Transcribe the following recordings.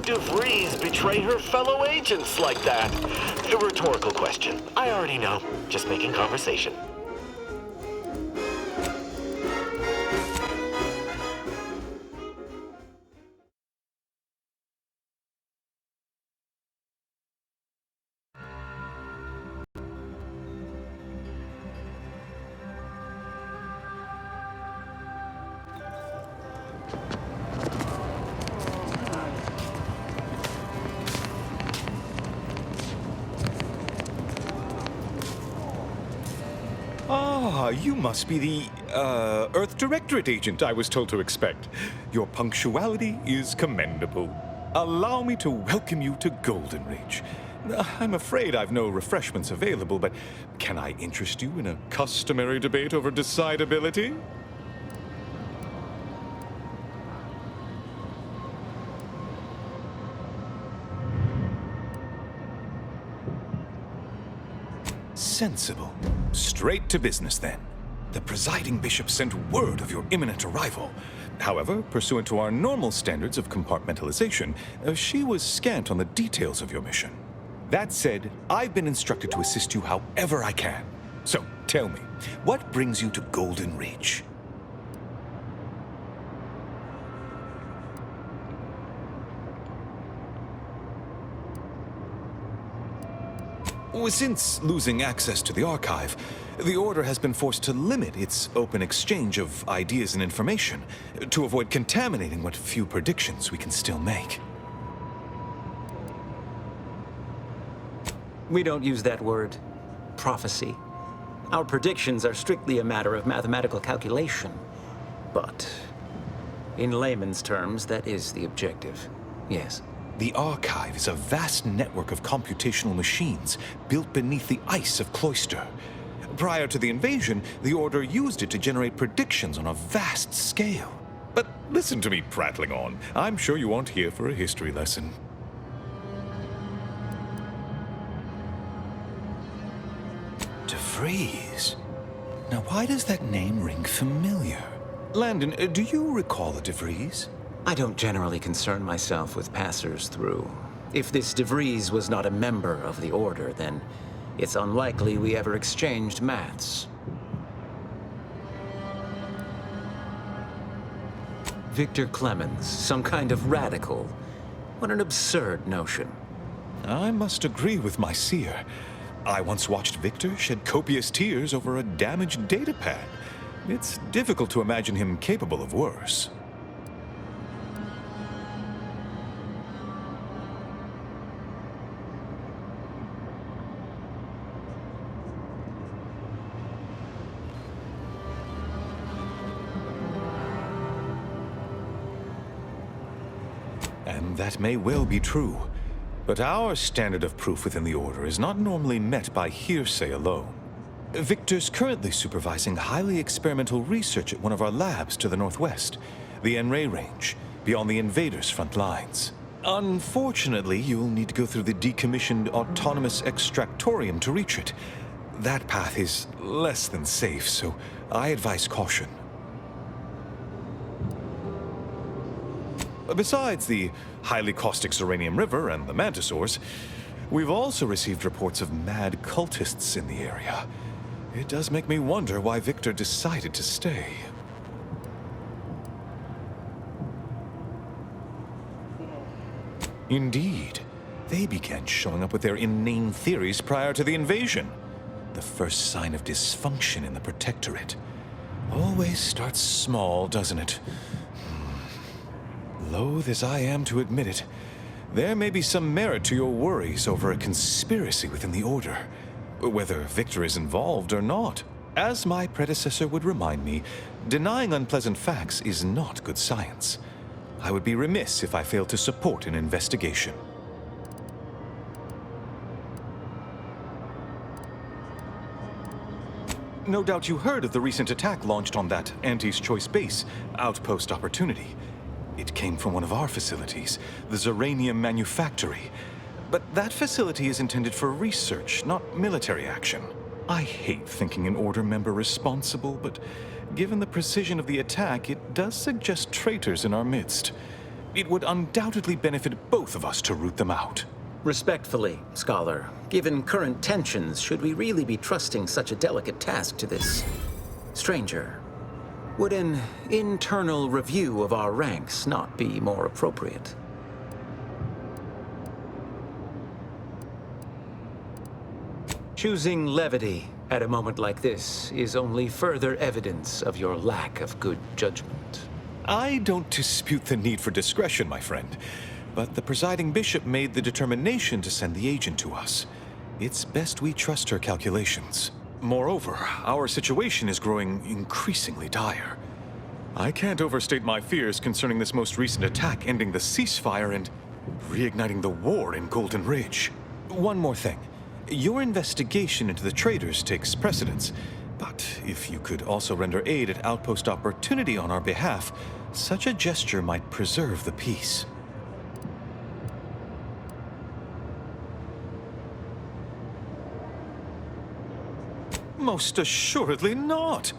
would DeVries betray her fellow agents like that? The rhetorical question. I already know. Just making conversation. Ah, you must be the, Earth Directorate agent I was told to expect. Your punctuality is commendable. Allow me to welcome you to Golden Ridge. I'm afraid I've no refreshments available, but can I interest you in a customary debate over decidability? Sensible. Straight to business, then. The presiding bishop sent word of your imminent arrival. However, pursuant to our normal standards of compartmentalization, she was scant on the details of your mission. That said, I've been instructed to assist you however I can. So, tell me, what brings you to Golden Ridge? Since losing access to the archive, the Order has been forced to limit its open exchange of ideas and information to avoid contaminating what few predictions we can still make. We don't use that word, prophecy. Our predictions are strictly a matter of mathematical calculation. But in layman's terms, that is the objective, yes. The Archive is a vast network of computational machines built beneath the ice of Cloister. Prior to the invasion, the Order used it to generate predictions on a vast scale. But listen to me prattling on. I'm sure you aren't here for a history lesson. DeVries. Now, why does that name ring familiar? Landon, do you recall a DeVries? I don't generally concern myself with passers-through. If this DeVries was not a member of the Order, then it's unlikely we ever exchanged maths. Victor Clemens, some kind of radical. What an absurd notion. I must agree with my seer. I once watched Victor shed copious tears over a damaged datapad. It's difficult to imagine him capable of worse. And that may well be true. But our standard of proof within the Order is not normally met by hearsay alone. Victor's currently supervising highly experimental research at one of our labs to the northwest, the Enray Range, beyond the invaders' front lines. Unfortunately, you'll need to go through the decommissioned autonomous extractorium to reach it. That path is less than safe, so I advise caution. Besides the highly caustic Zeranium River and the Mantisaurs, we've also received reports of mad cultists in the area. It does make me wonder why Victor decided to stay. Indeed, they began showing up with their inane theories prior to the invasion. The first sign of dysfunction in the Protectorate. Always starts small, doesn't it? Loath as I am to admit it, there may be some merit to your worries over a conspiracy within the Order, whether Victor is involved or not. As my predecessor would remind me, denying unpleasant facts is not good science. I would be remiss if I failed to support an investigation. No doubt you heard of the recent attack launched on that Anti's Choice base, Outpost Opportunity. It came from one of our facilities, the Zeranium Manufactory. But that facility is intended for research, not military action. I hate thinking an Order member responsible, but given the precision of the attack, it does suggest traitors in our midst. It would undoubtedly benefit both of us to root them out. Respectfully, Scholar, given current tensions, should we really be trusting such a delicate task to this stranger? Would an internal review of our ranks not be more appropriate? Choosing levity at a moment like this is only further evidence of your lack of good judgment. I don't dispute the need for discretion, my friend, but the presiding bishop made the determination to send the agent to us. It's best we trust her calculations. Moreover, our situation is growing increasingly dire. I can't overstate my fears concerning this most recent attack ending the ceasefire and reigniting the war in Golden Ridge. One more thing. Your investigation into the traitors takes precedence, but if you could also render aid at Outpost Opportunity on our behalf, such a gesture might preserve the peace. Most assuredly not.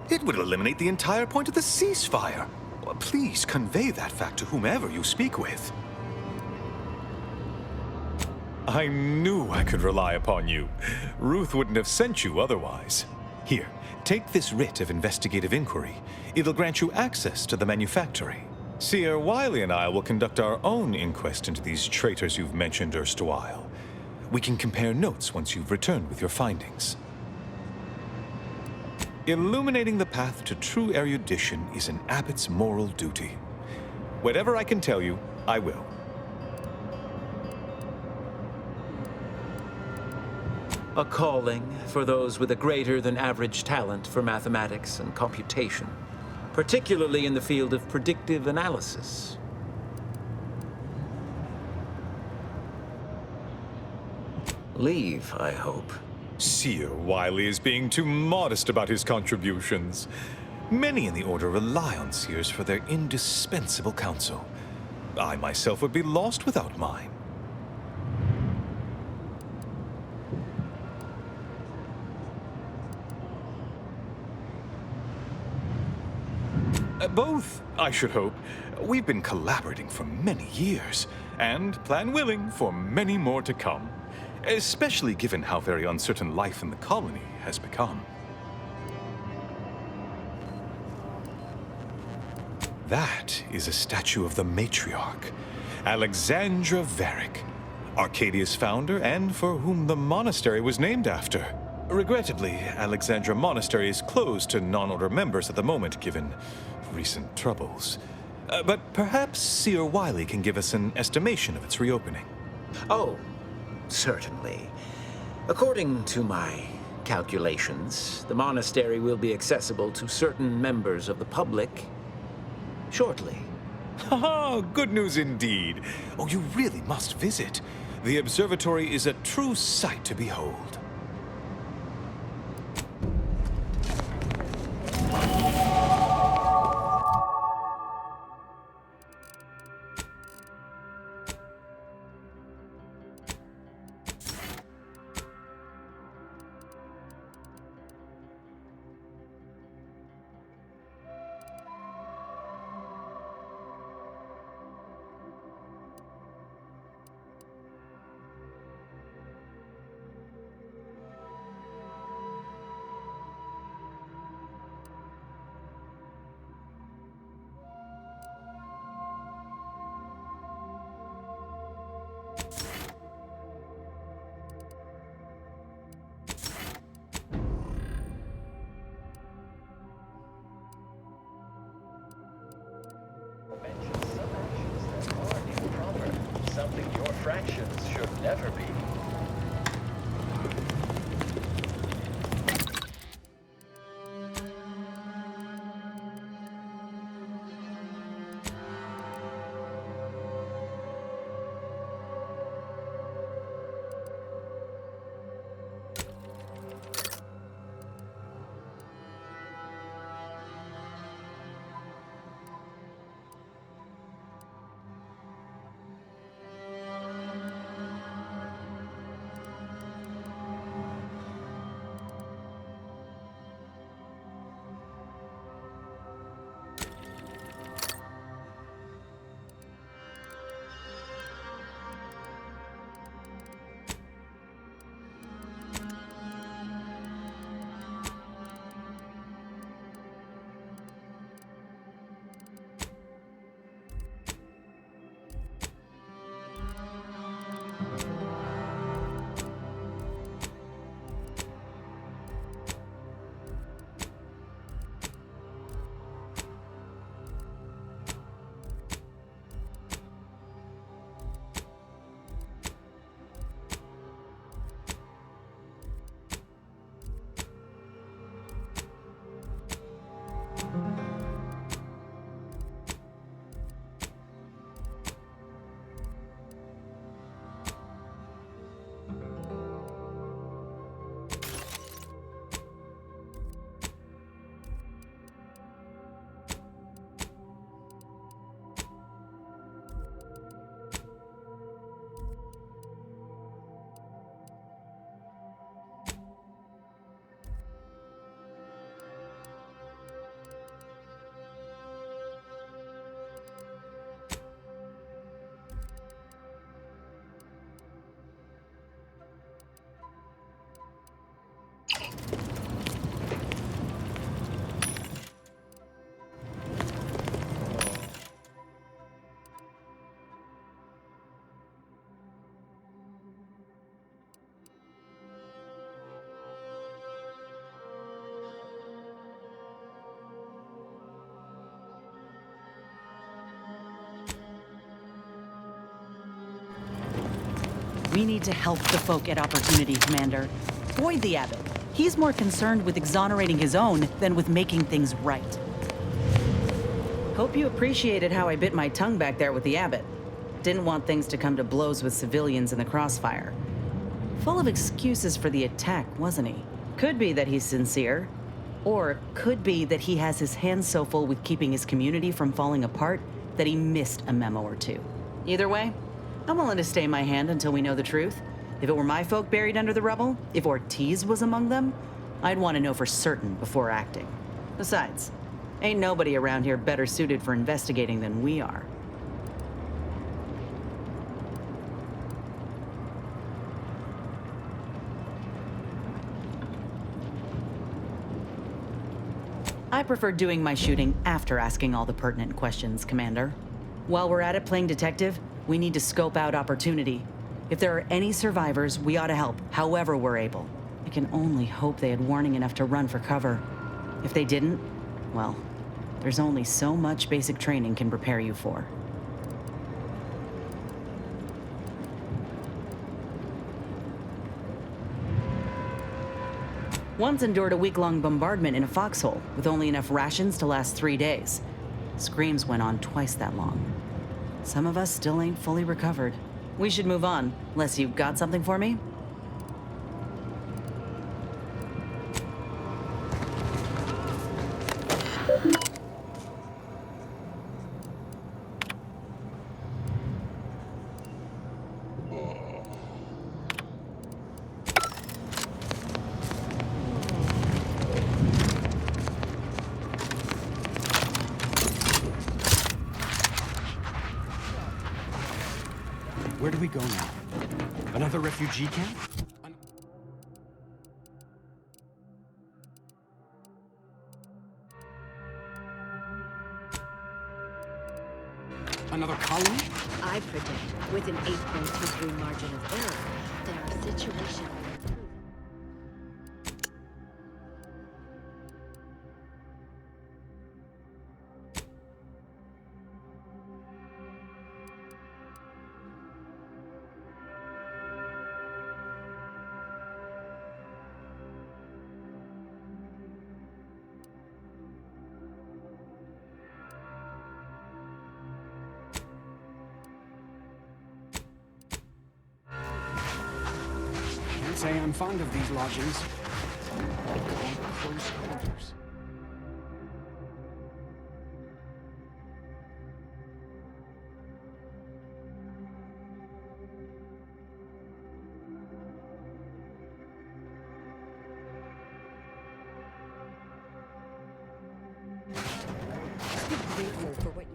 It would eliminate the entire point of the ceasefire. Please convey that fact to whomever you speak with. I knew I could rely upon you. Ruth wouldn't have sent you otherwise. Here, take this writ of investigative inquiry. It'll grant you access to the manufactory. Seer Wiley and I will conduct our own inquest into these traitors you've mentioned erstwhile. We can compare notes once you've returned with your findings. Illuminating the path to true erudition is an abbot's moral duty. Whatever I can tell you, I will. A calling for those with a greater than average talent for mathematics and computation, particularly in the field of predictive analysis. Leave, I hope. Seer Wiley is being too modest about his contributions. Many in the Order rely on Seers for their indispensable counsel. I myself would be lost without mine. Both, I should hope. We've been collaborating for many years, and, plan willing, for many more to come. Especially given how very uncertain life in the colony has become. That is a statue of the matriarch, Alexandra Varick, Arcadia's founder and for whom the monastery was named after. Regrettably, Alexandra Monastery is closed to non-order members at the moment, given recent troubles. But perhaps Seer Wiley can give us an estimation of its reopening. Oh, certainly. According to my calculations, the monastery will be accessible to certain members of the public shortly. Haha, good news indeed. Oh, you really must visit. The observatory is a true sight to behold. Something your fractions should never be. We need to help the folk at Opportunity, Commander. Void the Abbot. He's more concerned with exonerating his own than with making things right. Hope you appreciated how I bit my tongue back there with the Abbot. Didn't want things to come to blows with civilians in the crossfire. Full of excuses for the attack, wasn't he? Could be that he's sincere. Or could be that he has his hands so full with keeping his community from falling apart that he missed a memo or two. Either way, I'm willing to stay my hand until we know the truth. If it were my folk buried under the rubble, if Ortiz was among them, I'd want to know for certain before acting. Besides, ain't nobody around here better suited for investigating than we are. I prefer doing my shooting after asking all the pertinent questions, Commander. While we're at it playing detective, we need to scope out Opportunity. If there are any survivors, we ought to help, however we're able. I can only hope they had warning enough to run for cover. If they didn't, well, there's only so much basic training can prepare you for. Once endured a week-long bombardment in a foxhole with only enough rations to last 3 days. Screams went on twice that long. Some of us still ain't fully recovered. We should move on, unless you've got something for me? Where do we go now? Another refugee camp? Another colony? I predict, with an 8.23 margin of error, that our situation will improve. Can't say I'm fond of these lodgings. Close quarters. Just be grateful for what you...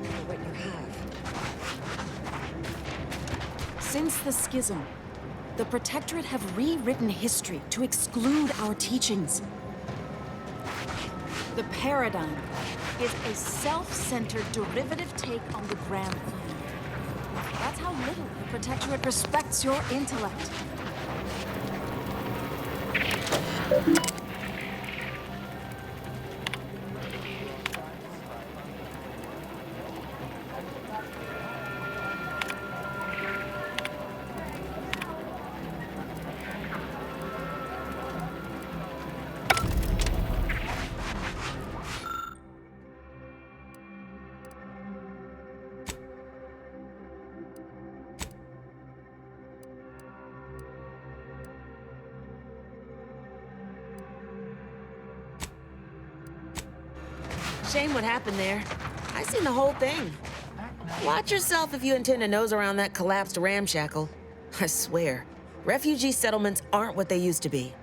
for what you have. Since the schism, the Protectorate have rewritten history to exclude our teachings. The paradigm is a self-centered derivative take on the grand plan. That's how little the Protectorate respects your intellect. Shame what happened there. I seen the whole thing. Watch yourself if you intend to nose around that collapsed ramshackle. I swear, refugee settlements aren't what they used to be.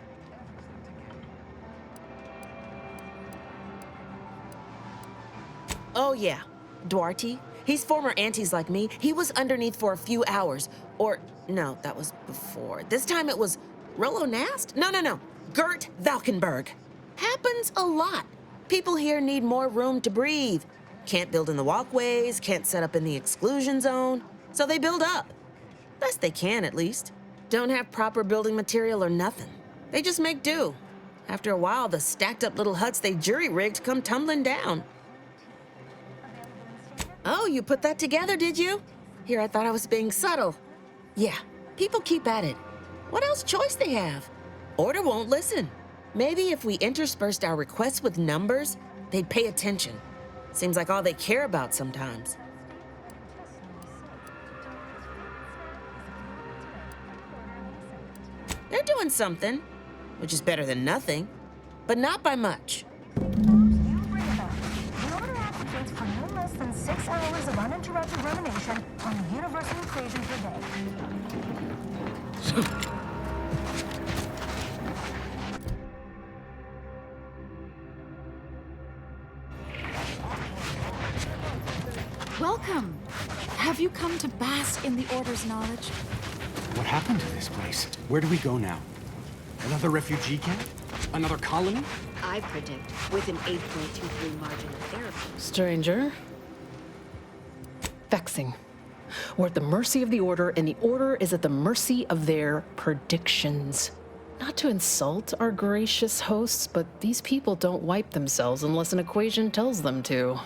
Oh yeah, Duarte. He's former antis like me. He was underneath for a few hours. Or, no, that was before. This time it was Rollo Nast? No. Gert Valkenburg. Happens a lot. People here need more room to breathe. Can't build in the walkways, can't set up in the exclusion zone. So they build up. Best they can, at least. Don't have proper building material or nothing. They just make do. After a while, the stacked up little huts they jury-rigged come tumbling down. Oh, you put that together, did you? Here, I thought I was being subtle. Yeah, people keep at it. What else choice they have? Order won't listen. Maybe if we interspersed our requests with numbers, they'd pay attention. Seems like all they care about sometimes. They're doing something, which is better than nothing, but not by much. The order advocates for no less than 6 hours of uninterrupted rumination on the universal equation per day. Welcome. Have you come to bask in the Order's knowledge? What happened to this place? Where do we go now? Another refugee camp? Another colony? I predict with an 8.23 margin of error. Stranger. Vexing. We're at the mercy of the Order, and the Order is at the mercy of their predictions. Not to insult our gracious hosts, but these people don't wipe themselves unless an equation tells them to.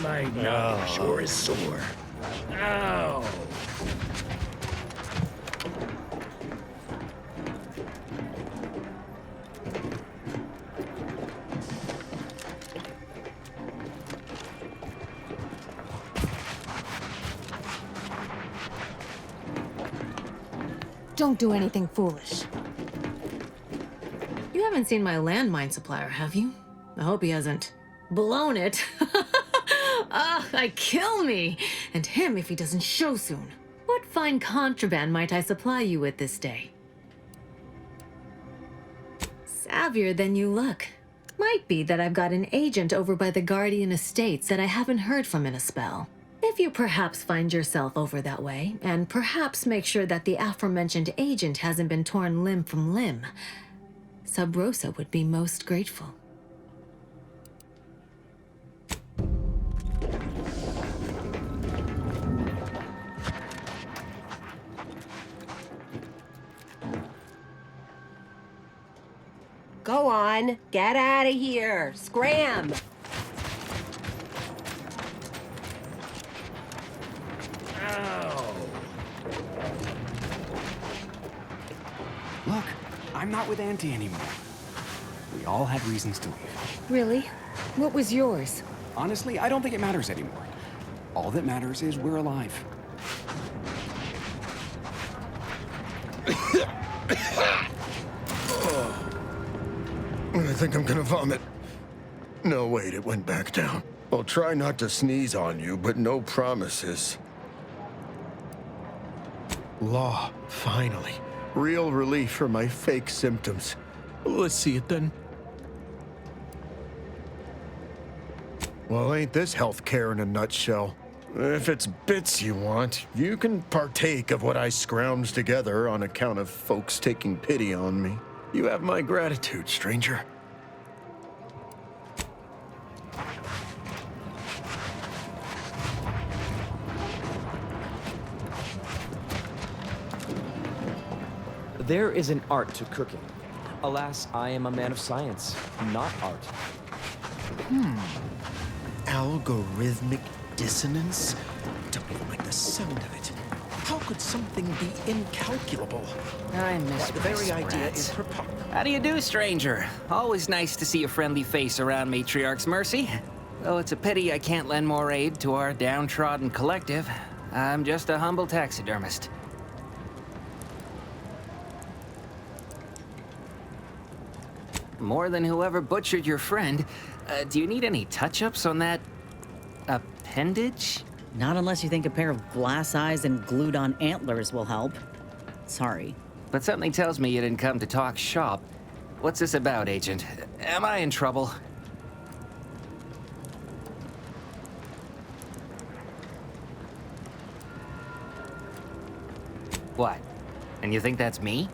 My nose sure is sore. Ow! Don't do anything foolish. You haven't seen my landmine supplier, have you? I hope he hasn't blown it. Kill me! And him if he doesn't show soon. What fine contraband might I supply you with this day? Savvier than you look. Might be that I've got an agent over by the Guardian Estates that I haven't heard from in a spell. If you perhaps find yourself over that way, and perhaps make sure that the aforementioned agent hasn't been torn limb from limb, Sub Rosa would be most grateful. Go on, get out of here. Scram! Ow! Look, I'm not with Auntie anymore. We all had reasons to leave. Really? What was yours? Honestly, I don't think it matters anymore. All that matters is we're alive. I think I'm gonna vomit. No, wait, it went back down. I'll try not to sneeze on you, but no promises. Law, finally. Real relief for my fake symptoms. Let's see it then. Well, ain't this healthcare in a nutshell? If it's bits you want, you can partake of what I scrounged together on account of folks taking pity on me. You have my gratitude, stranger. There is an art to cooking. Alas, I am a man of science, not art. Algorithmic dissonance? Don't even like the sound of it. How could something be incalculable? I miss The very idea is preposterous. How do you do, stranger? Always nice to see a friendly face around Matriarch's Mercy. Though it's a pity I can't lend more aid to our downtrodden collective. I'm just a humble taxidermist. More than whoever butchered your friend. Do you need any touch-ups on that appendage? Not unless you think a pair of glass eyes and glued-on antlers will help. Sorry. But something tells me you didn't come to talk shop. What's this about, Agent? Am I in trouble? What? And you think that's me?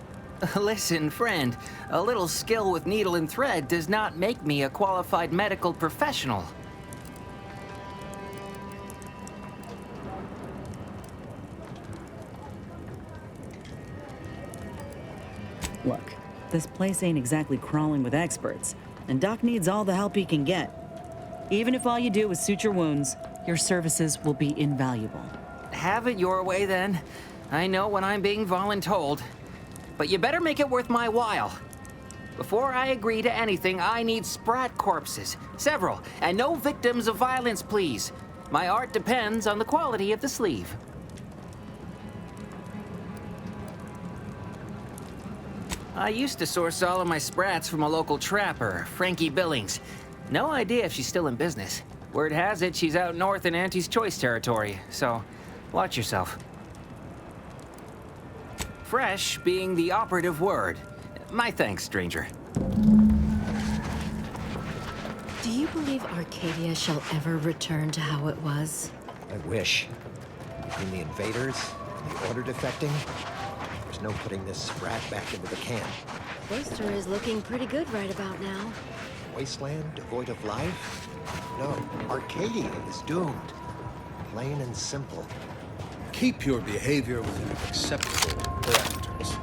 Listen, friend, a little skill with needle and thread does not make me a qualified medical professional. Look, this place ain't exactly crawling with experts, and Doc needs all the help he can get. Even if all you do is suture wounds, your services will be invaluable. Have it your way, then. I know when I'm being voluntold. But you better make it worth my while. Before I agree to anything, I need sprat corpses. Several. And no victims of violence, please. My art depends on the quality of the sleeve. I used to source all of my sprats from a local trapper, Frankie Billings. No idea if she's still in business. Word has it she's out north in Auntie's Choice territory, so watch yourself. Fresh being the operative word. My thanks, stranger. Do you believe Arcadia shall ever return to how it was? I wish. Between the invaders and the order defecting, there's no putting this sprat back into the can. Oyster is looking pretty good right about now. Wasteland devoid of life? No, Arcadia is doomed. Plain and simple. Keep your behavior within acceptable parameters.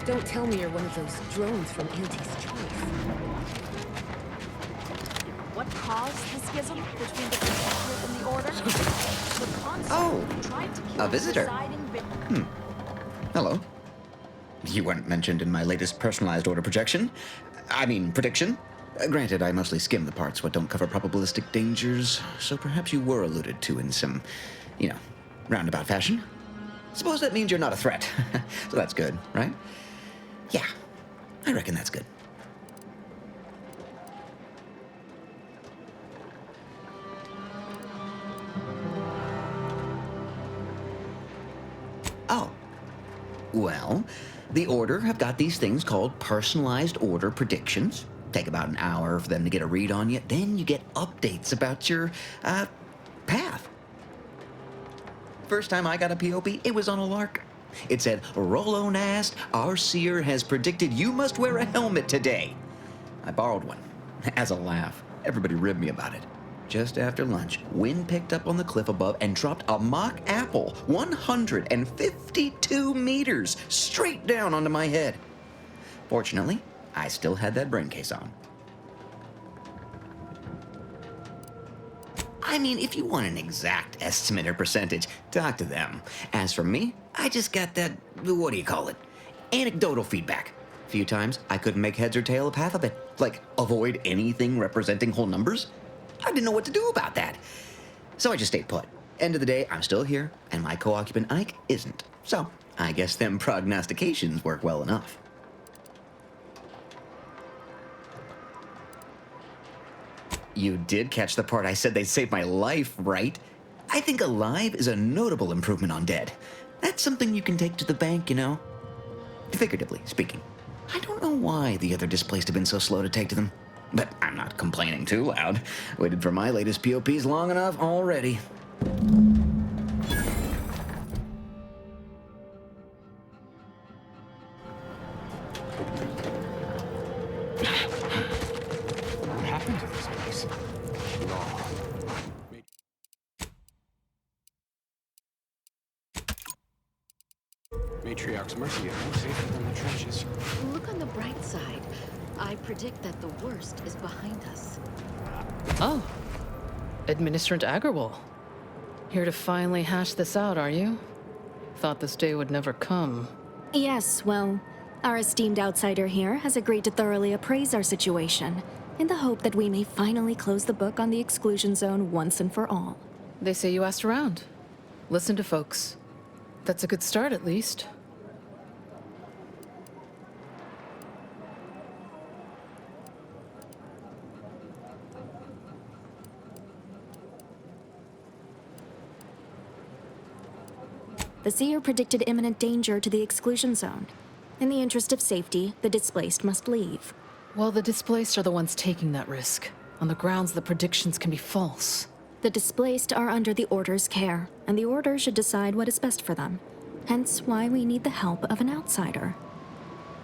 Don't tell me you're one of those drones from Auntie's Choice. What caused the schism between the Protectorate and the Order? The Consul tried to kill a visitor. the Hello. You weren't mentioned in my latest personalized order projection. I mean, prediction. Granted, I mostly skim the parts what don't cover probabilistic dangers, so perhaps you were alluded to in some, roundabout fashion. Suppose that means you're not a threat. So that's good, right? Yeah, I reckon that's good. Oh. Well, the Order have got these things called personalized order predictions. Take about an hour for them to get a read on you. Then you get updates about your, path. First time I got a POP, it was on a lark. It said, Rollo Nast, our seer has predicted you must wear a helmet today. I borrowed one. As a laugh, everybody ribbed me about it. Just after lunch, wind picked up on the cliff above and dropped a mock apple 152 meters straight down onto my head. Fortunately, I still had that brain case on. I mean, if you want an exact estimate or percentage, talk to them. As for me, I just got that, what do you call it? Anecdotal feedback. A few times, I couldn't make heads or tail of half of it. Like, avoid anything representing whole numbers. I didn't know what to do about that. So I just stayed put. End of the day, I'm still here, and my co-occupant Ike isn't. So, I guess them prognostications work well enough. You did catch the part I said they saved my life, right? I think alive is a notable improvement on dead. That's something you can take to the bank, Figuratively speaking. I don't know why the other displaced have been so slow to take to them. But I'm not complaining too loud. Waited for my latest POPs long enough already. What happened to this place? Matriarch's Mercy is no safer than the trenches. Look on the bright side. I predict that the worst is behind us. Oh. Administrator Agarwal. Here to finally hash this out, are you? Thought this day would never come. Yes, well, our esteemed outsider here has agreed to thoroughly appraise our situation. in the hope that we may finally close the book on the exclusion zone once and for all. They say you asked around. Listen to folks. That's a good start, at least. The seer predicted imminent danger to the exclusion zone. In the interest of safety, the displaced must leave. Well, the displaced are the ones taking that risk, on the grounds the predictions can be false. The displaced are under the Order's care, and the Order should decide what is best for them. Hence why we need the help of an outsider.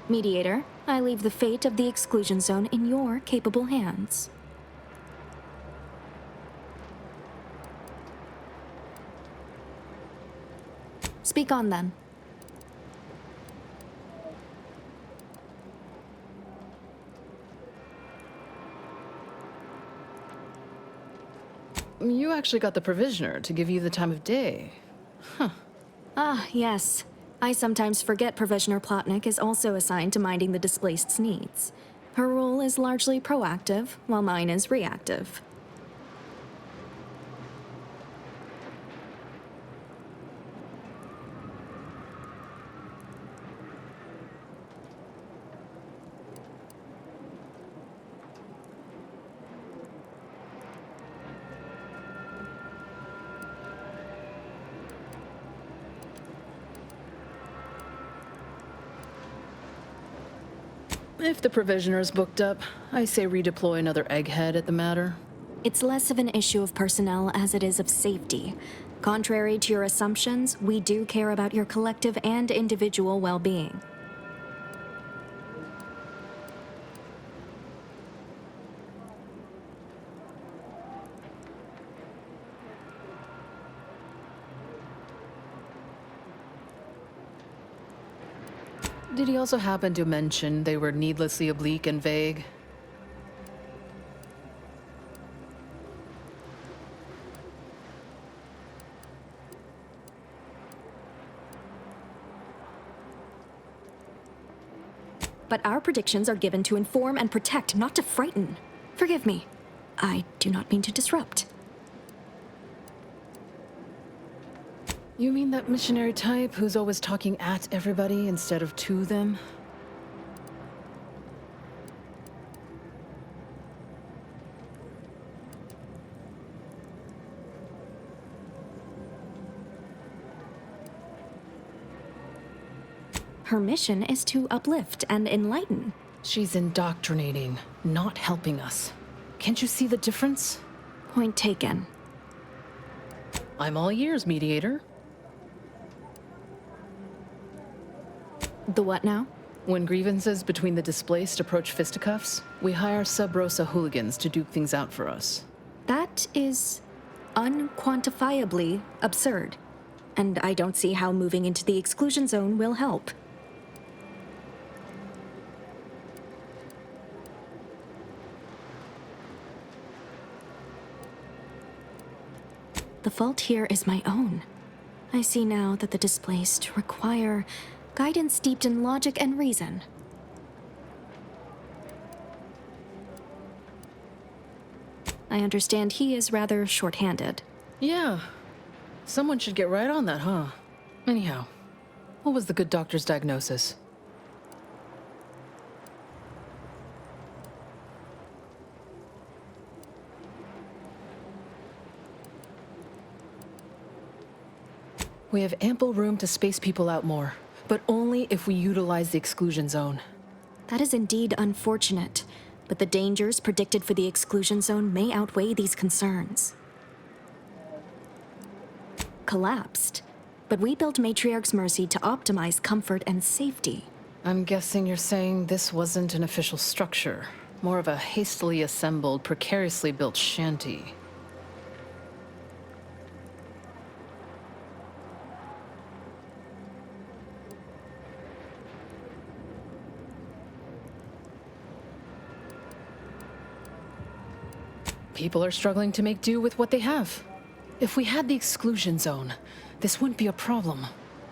Mediator, I leave the fate of the exclusion zone in your capable hands. Speak on, then. You actually got the Provisioner to give you the time of day. Huh. Ah, yes. I sometimes forget Provisioner Plotnik is also assigned to minding the displaced's needs. Her role is largely proactive, while mine is reactive. If the Provisioner's booked up, I say redeploy another egghead at the matter. It's less of an issue of personnel as it is of safety. Contrary to your assumptions, we do care about your collective and individual well-being. Did he also happen to mention they were needlessly oblique and vague? But our predictions are given to inform and protect, not to frighten. Forgive me. I do not mean to disrupt. You mean that missionary type who's always talking at everybody instead of to them? Her mission is to uplift and enlighten. She's indoctrinating, not helping us. Can't you see the difference? Point taken. I'm all ears, Mediator. The what now? When grievances between the displaced approach fisticuffs, we hire Sub-Rosa hooligans to duke things out for us. That is unquantifiably absurd. And I don't see how moving into the exclusion zone will help. The fault here is my own. I see now that the displaced require guidance steeped in logic and reason. I understand he is rather short-handed. Yeah. Someone should get right on that, huh? Anyhow, what was the good doctor's diagnosis? We have ample room to space people out more, but only if we utilize the exclusion zone. That is indeed unfortunate, but the dangers predicted for the exclusion zone may outweigh these concerns. Collapsed, but we built Matriarch's Mercy to optimize comfort and safety. I'm guessing you're saying this wasn't an official structure, more of a hastily assembled, precariously built shanty. People are struggling to make do with what they have. If we had the exclusion zone, this wouldn't be a problem.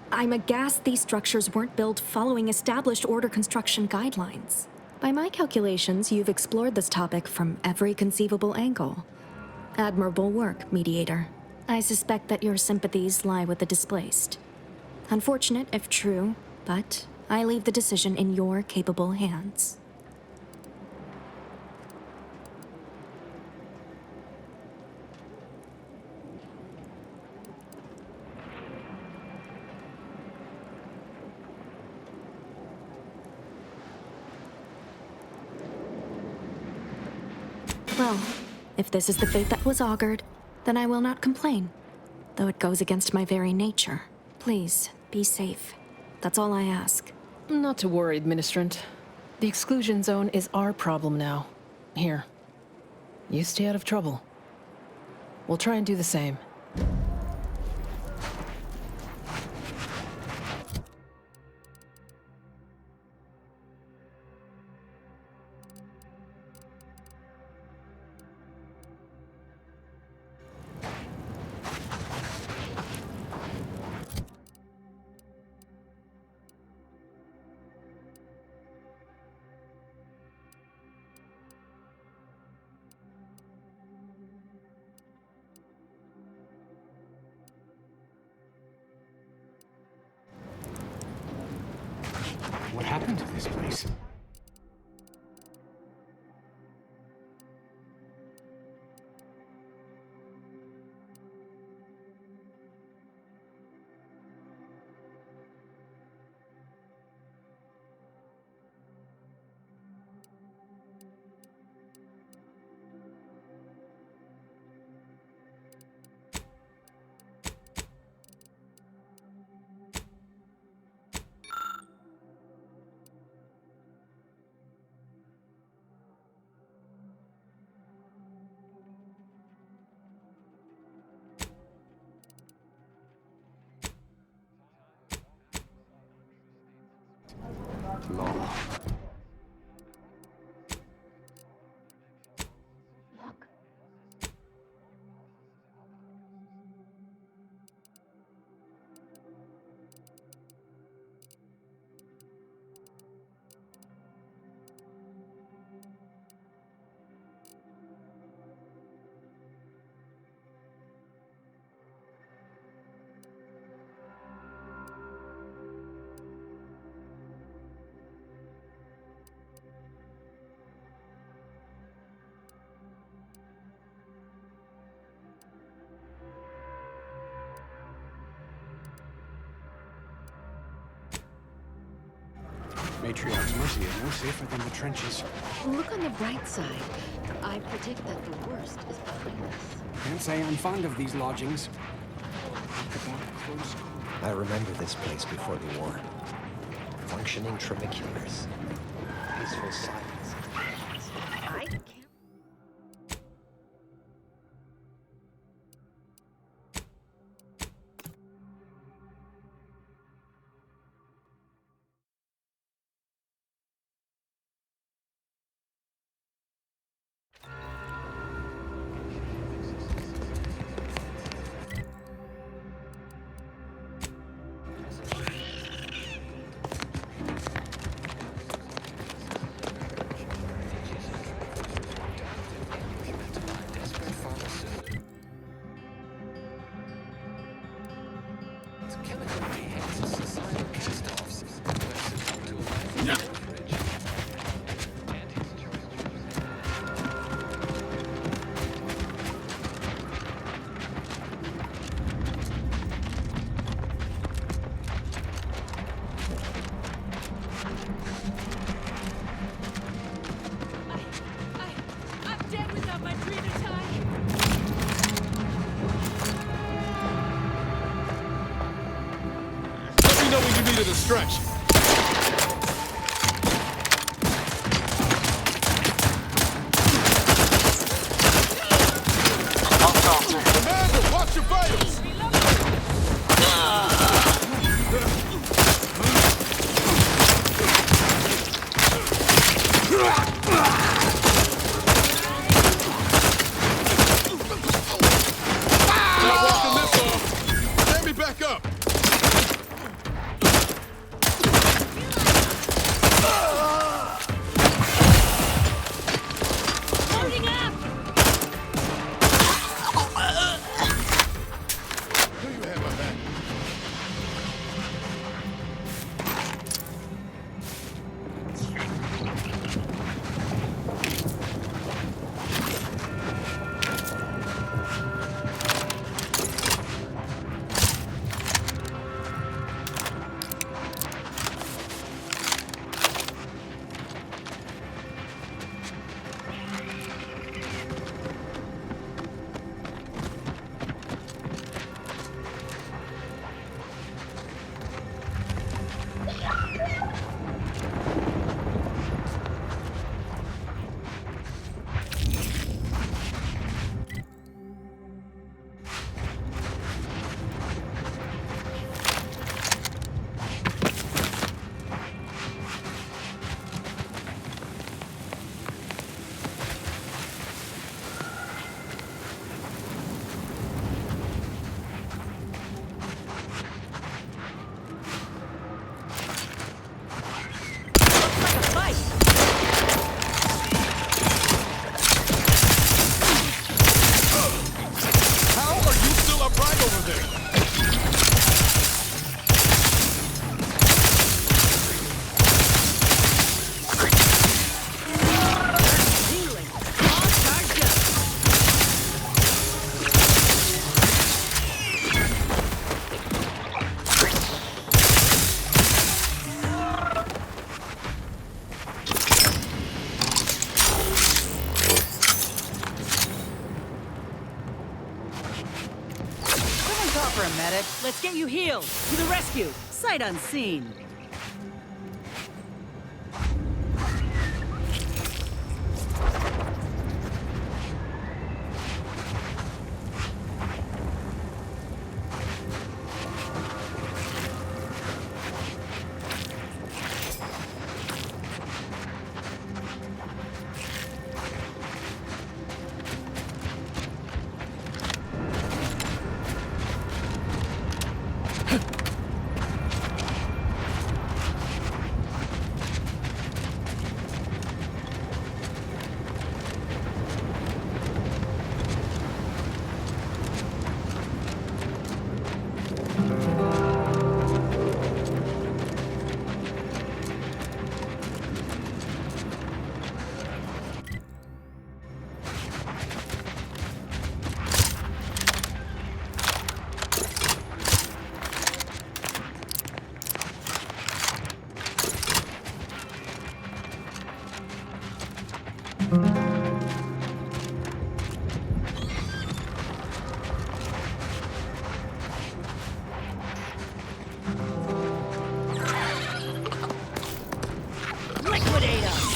I'm aghast these structures weren't built following established Order construction guidelines. By my calculations, you've explored this topic from every conceivable angle. Admirable work, Mediator. I suspect that your sympathies lie with the displaced. Unfortunate if true, but I leave the decision in your capable hands. Well, if this is the fate that was augured, then I will not complain, though it goes against my very nature. Please, be safe. That's all I ask. Not to worry, Administrant. The exclusion zone is our problem now. Here. You stay out of trouble. We'll try and do the same. What happened to this place? Law. Matriarch's Mercy is no safer than the trenches. Look on the bright side. I predict that the worst is behind us. Can't say I'm fond of these lodgings. I remember this place before the war. Functioning tramiculars. Peaceful silence. I can't. To the stretch. Commander, watch your vitals! Not walking this off. Get me back up. for a medic. Let's get you healed. To the rescue. Sight unseen. Liquidate us!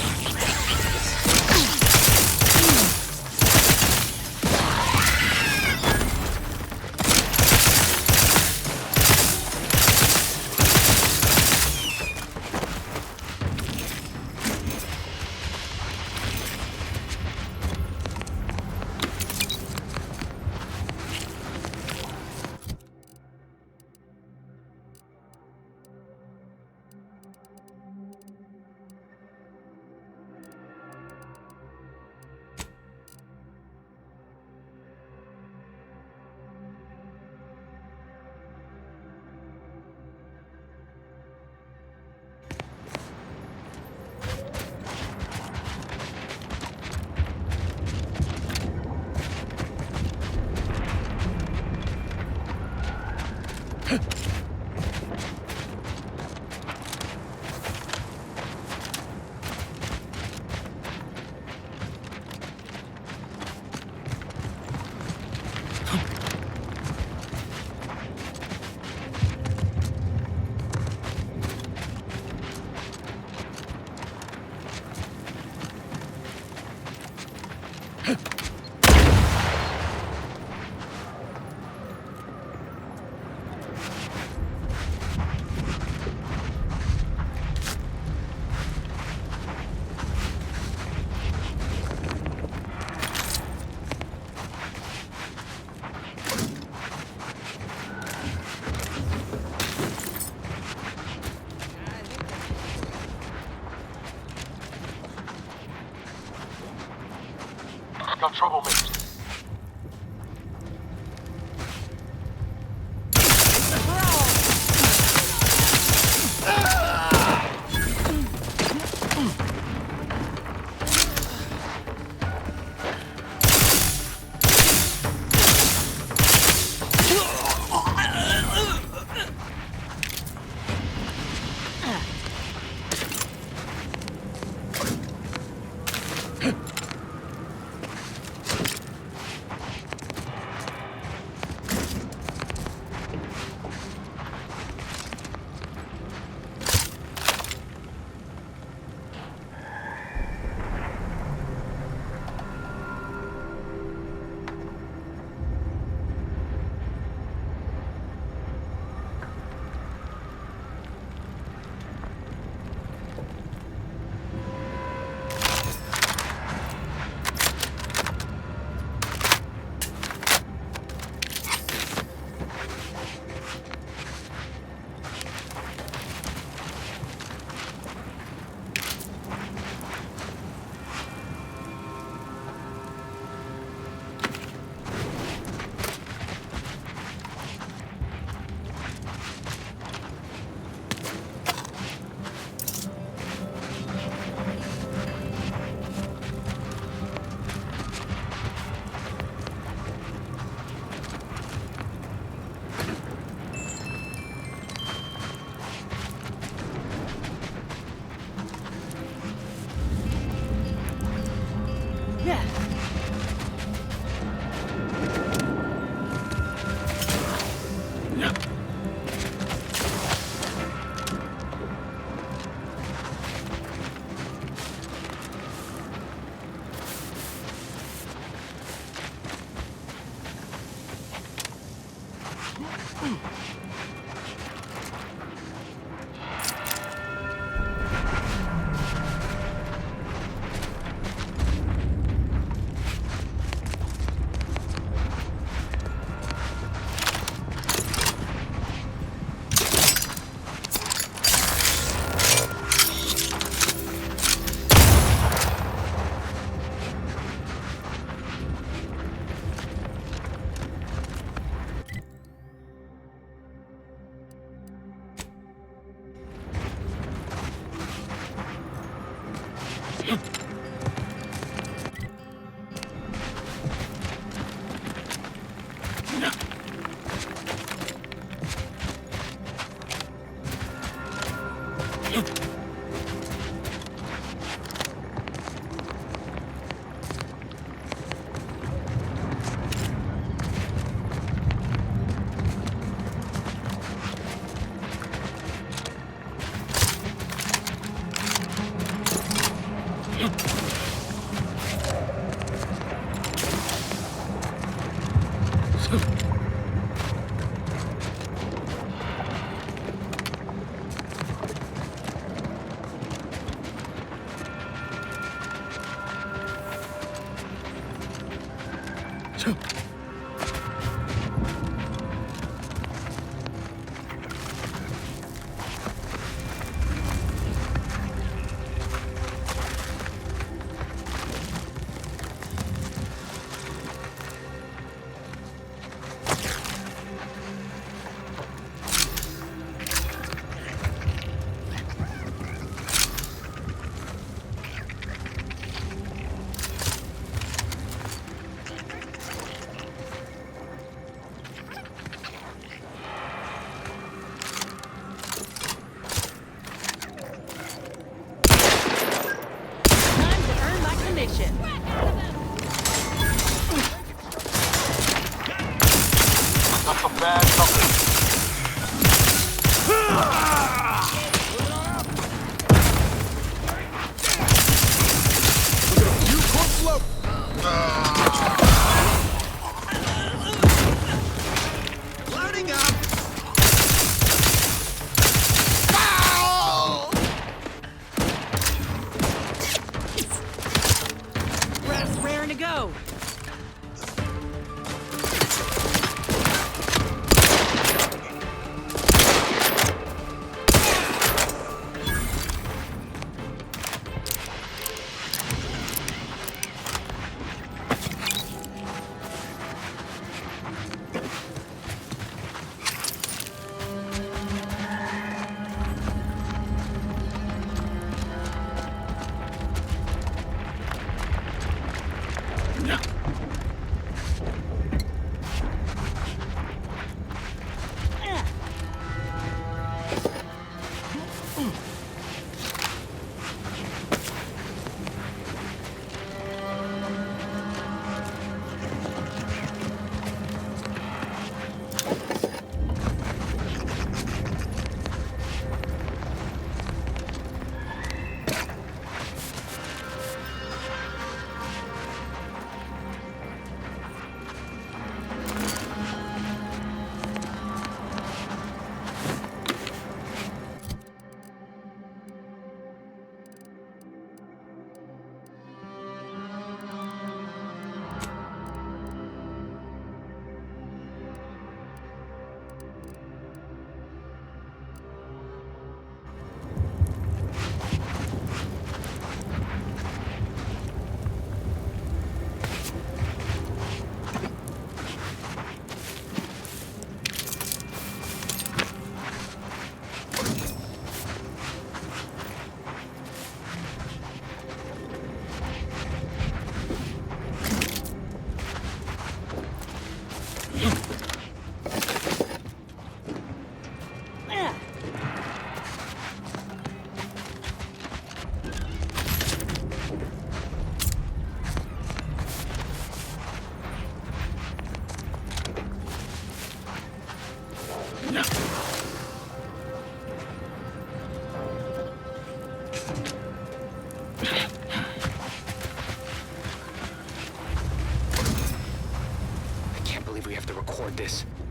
Got troublemakers.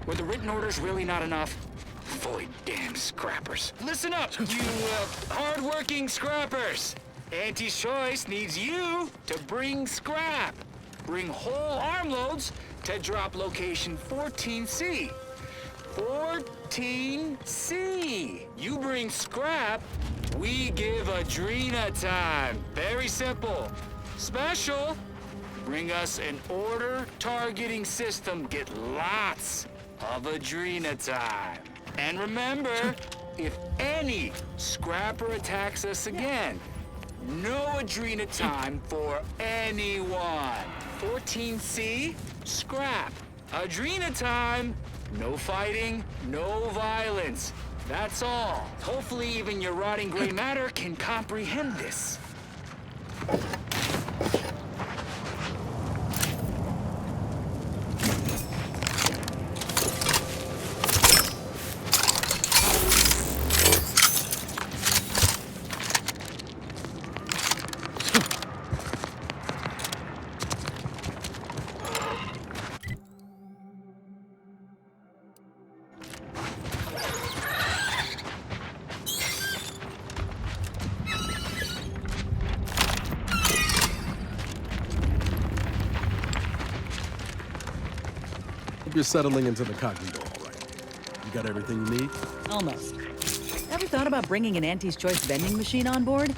We're the written orders really not enough? Void damn scrappers. Listen up, you hard-working scrappers. Auntie's Choice needs you to bring scrap. Bring whole armloads to drop location 14C. 14C. You bring scrap, we give Adrena time. Very simple. Special. Bring us an order targeting system. Get lots of Adrena time. And remember, if any scrapper attacks us again, no Adrena time for anyone. 14C, scrap. Adrena time, no fighting, no violence. That's all. Hopefully even your rotting gray matter can comprehend this. You're settling into the cognito all right. You got everything you need? Almost. Ever thought about bringing an Auntie's Choice vending machine on board?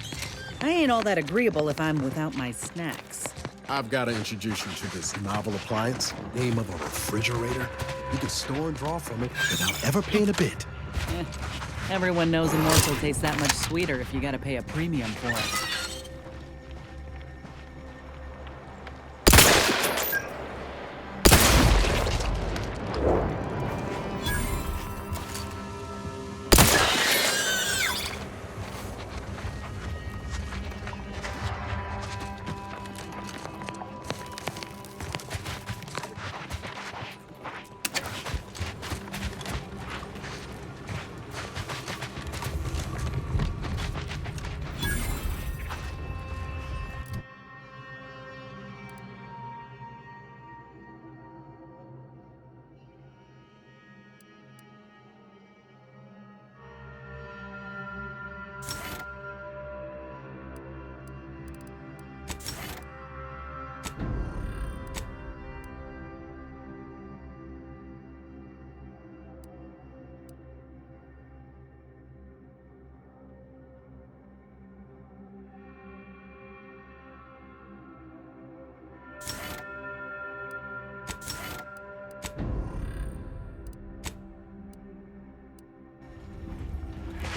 I ain't all that agreeable if I'm without my snacks. I've got to introduce you to this novel appliance, name of a refrigerator. You can store and draw from it without ever paying a bit. Everyone knows a morsel tastes that much sweeter if you gotta pay a premium for it.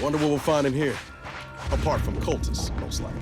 Wonder what we'll find in here. Apart from cultists, most likely.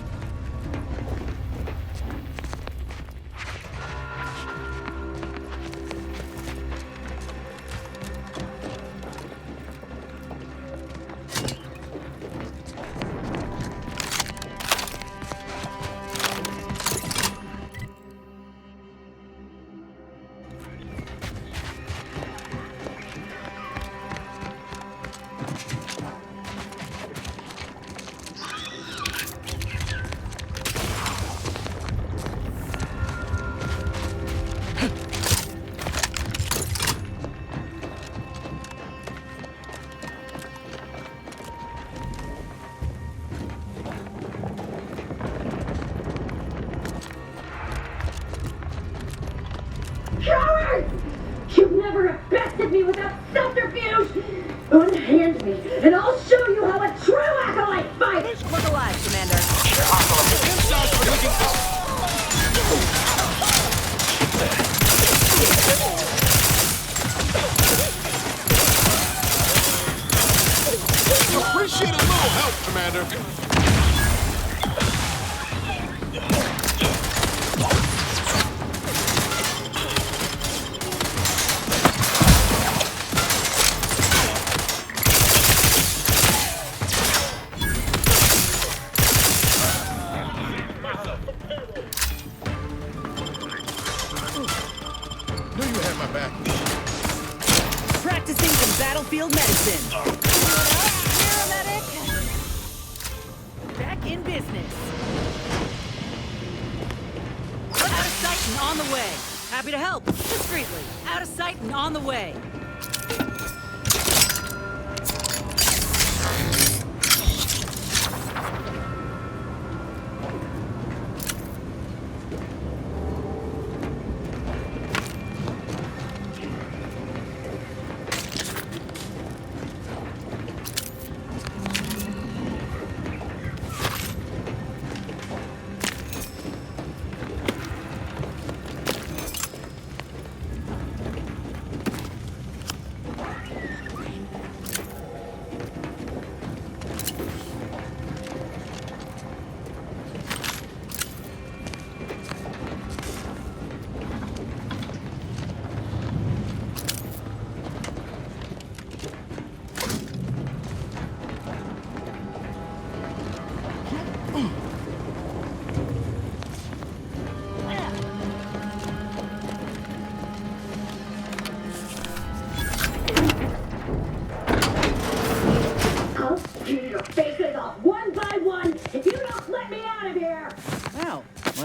Coward! You never have bested me without subterfuge! Unhand me, and I'll show you how a true acolyte fights! Look alive, Commander. Appreciate a little help, Commander. Practicing some battlefield medicine. Back in business. Out of sight and on the way. Happy to help. Discreetly. Out of sight and on the way.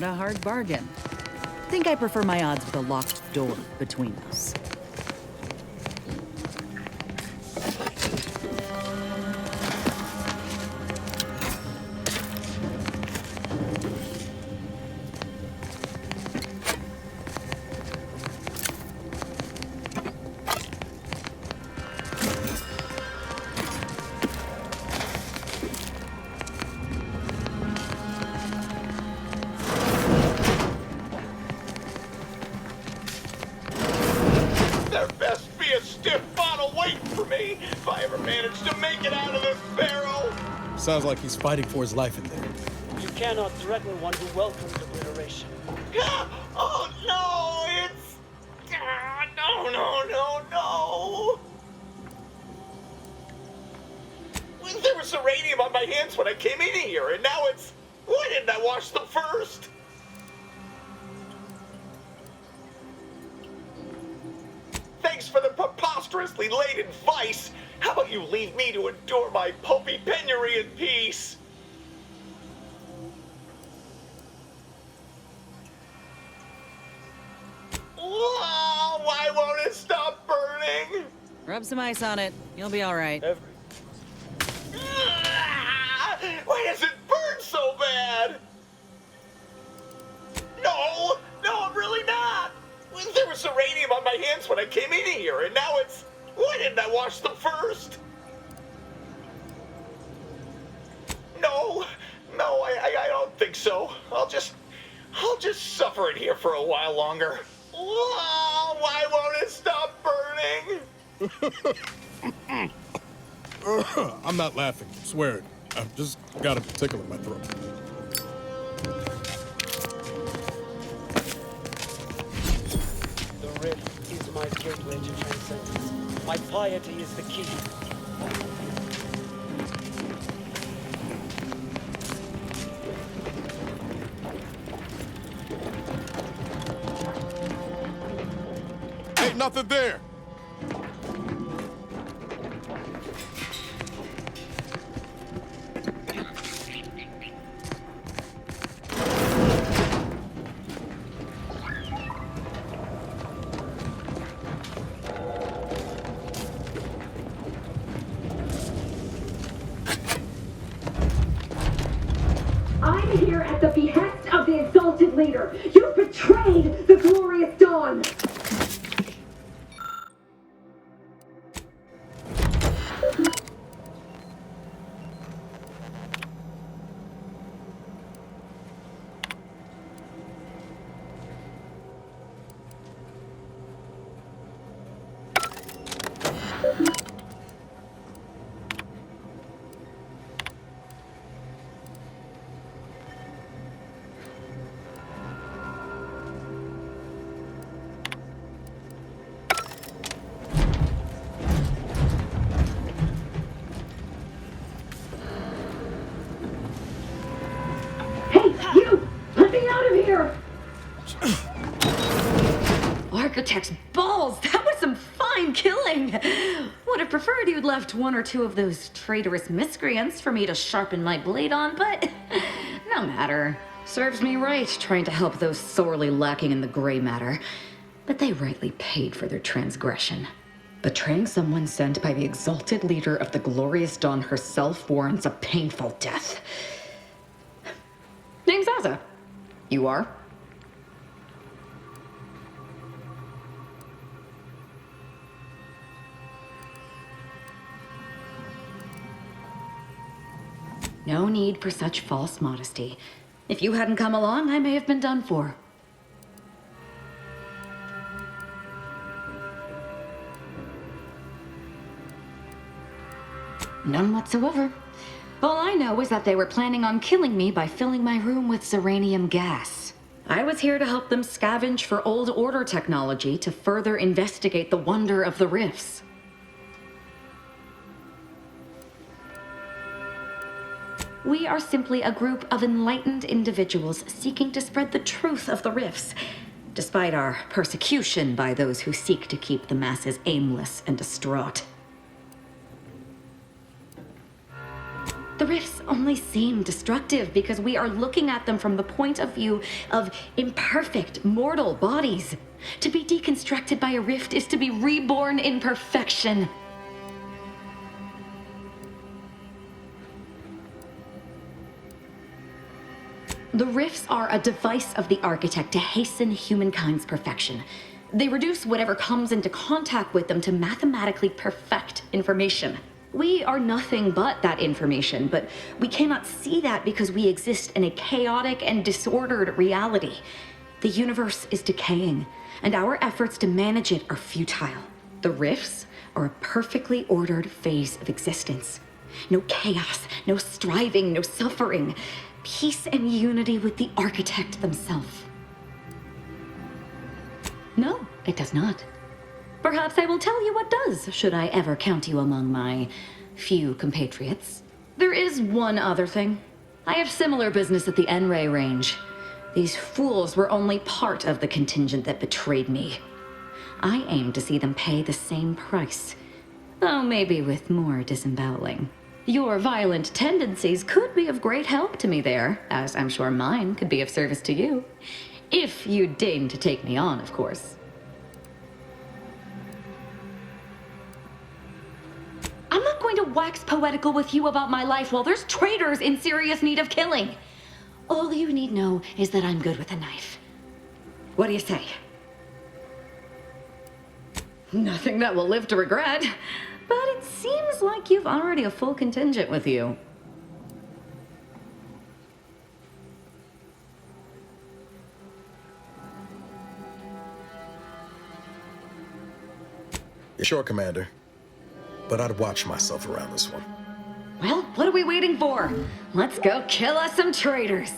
Not a hard bargain. Think I prefer my odds with a locked door between us. There best be a stiff bottle waiting for me if I ever manage to make it out of this barrel. Sounds like he's fighting for his life in there. You cannot threaten one who welcomes obliteration. Oh no, it's... No. There was uranium on my hands when I came in here, and now it's... Why didn't I wash them first? Thanks for the preposterously late advice. How about you leave me to endure my pulpy penury in peace? Whoa, why won't it stop burning? Rub some ice on it. You'll be all right. Why does it burn so bad? No, I'm really not. There was uranium on my hands when I came in here, and now it's... Why didn't I wash them first? No, I don't think so. I'll just suffer it here for a while longer. Whoa, why won't it stop burning? I'm not laughing, swear it. I've just got a tickle in my throat. The rift is my gateway to transcendence. My piety is the key. Ain't nothing there. I'm here at the behest of the exalted leader. You betrayed the glorious dawn. Architect's balls! That was some fine killing! Would have preferred you'd left one or two of those traitorous miscreants for me to sharpen my blade on, but no matter. Serves me right trying to help those sorely lacking in the gray matter. But they rightly paid for their transgression. Betraying someone sent by the exalted leader of the glorious dawn herself warrants a painful death. Name's Azza. You are? No need for such false modesty. If you hadn't come along, I may have been done for. None whatsoever. All I know is that they were planning on killing me by filling my room with Zeranium gas. I was here to help them scavenge for old order technology to further investigate the wonder of the rifts. We are simply a group of enlightened individuals seeking to spread the truth of the rifts, despite our persecution by those who seek to keep the masses aimless and distraught. The rifts only seem destructive because we are looking at them from the point of view of imperfect, mortal bodies. To be deconstructed by a rift is to be reborn in perfection. The rifts are a device of the architect to hasten humankind's perfection. They reduce whatever comes into contact with them to mathematically perfect information. We are nothing but that information, but we cannot see that because we exist in a chaotic and disordered reality. The universe is decaying, and our efforts to manage it are futile. The rifts are a perfectly ordered phase of existence. No chaos, no striving, no suffering. Peace and unity with the architect themselves. No, it does not. Perhaps I will tell you what does, should I ever count you among my few compatriots. There is one other thing. I have similar business at the N-Ray range. These fools were only part of the contingent that betrayed me. I aim to see them pay the same price, though maybe with more disemboweling. Your violent tendencies could be of great help to me there, as I'm sure mine could be of service to you. If you deign to take me on, of course. I'm not going to wax poetical with you about my life while there's traitors in serious need of killing. All you need know is that I'm good with a knife. What do you say? Nothing that will live to regret, but it seems like you've already a full contingent with you. Sure, Commander. But I'd watch myself around this one. Well, what are we waiting for? Let's go kill us some traitors.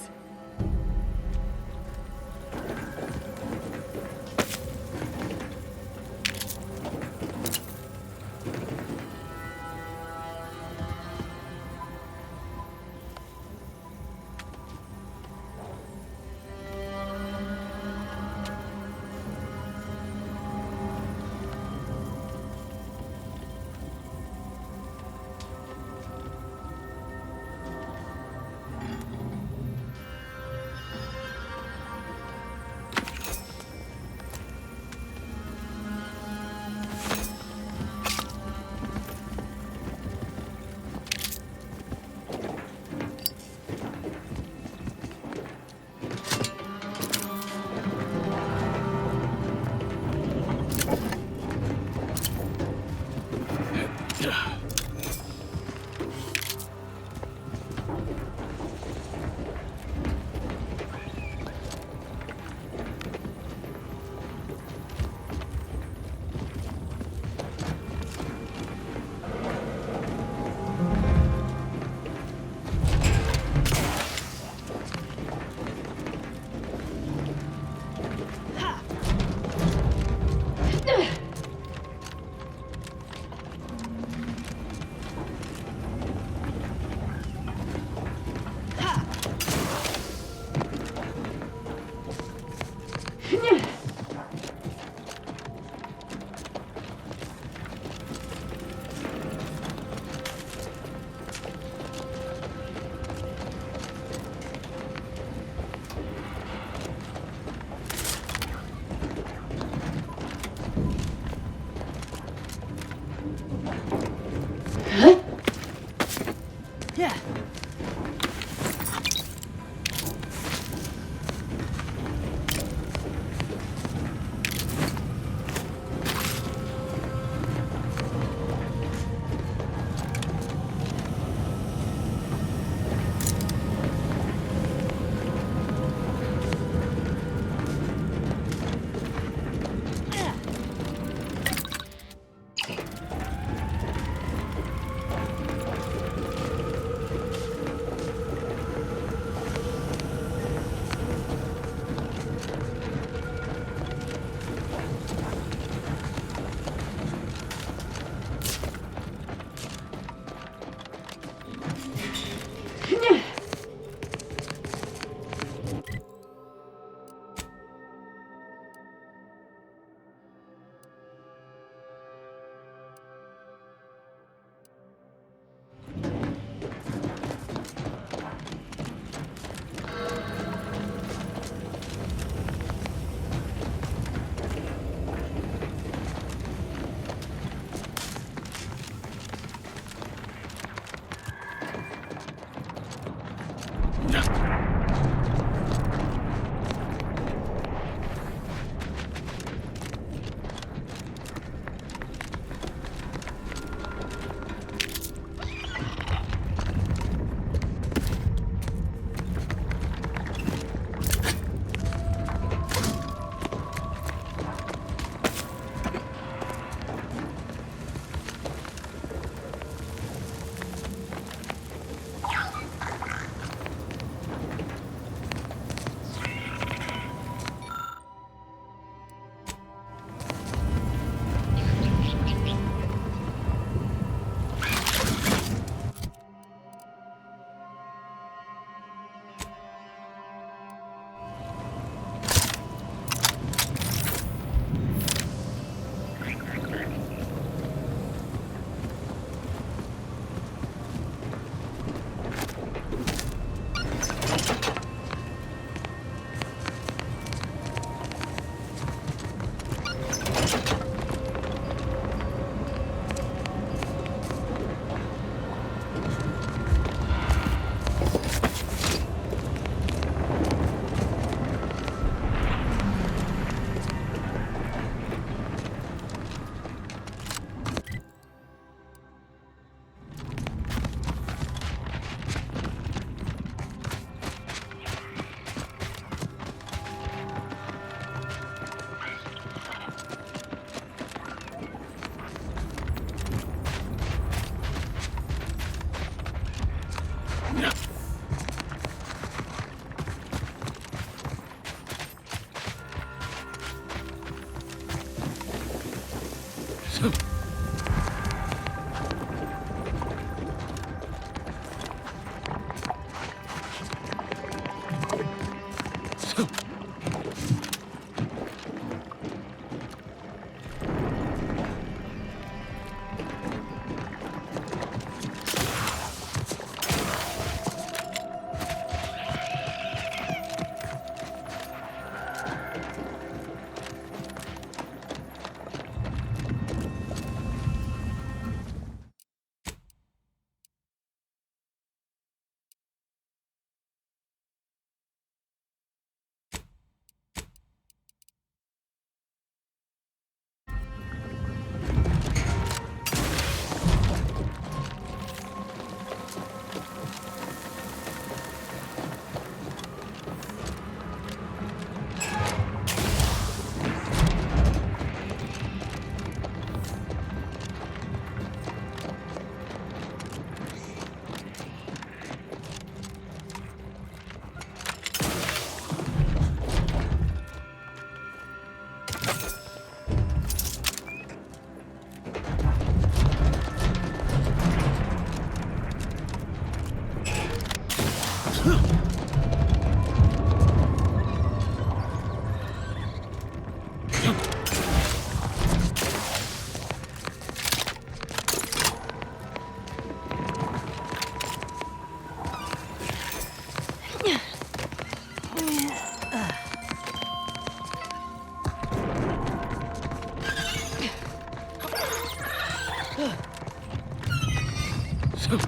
Let's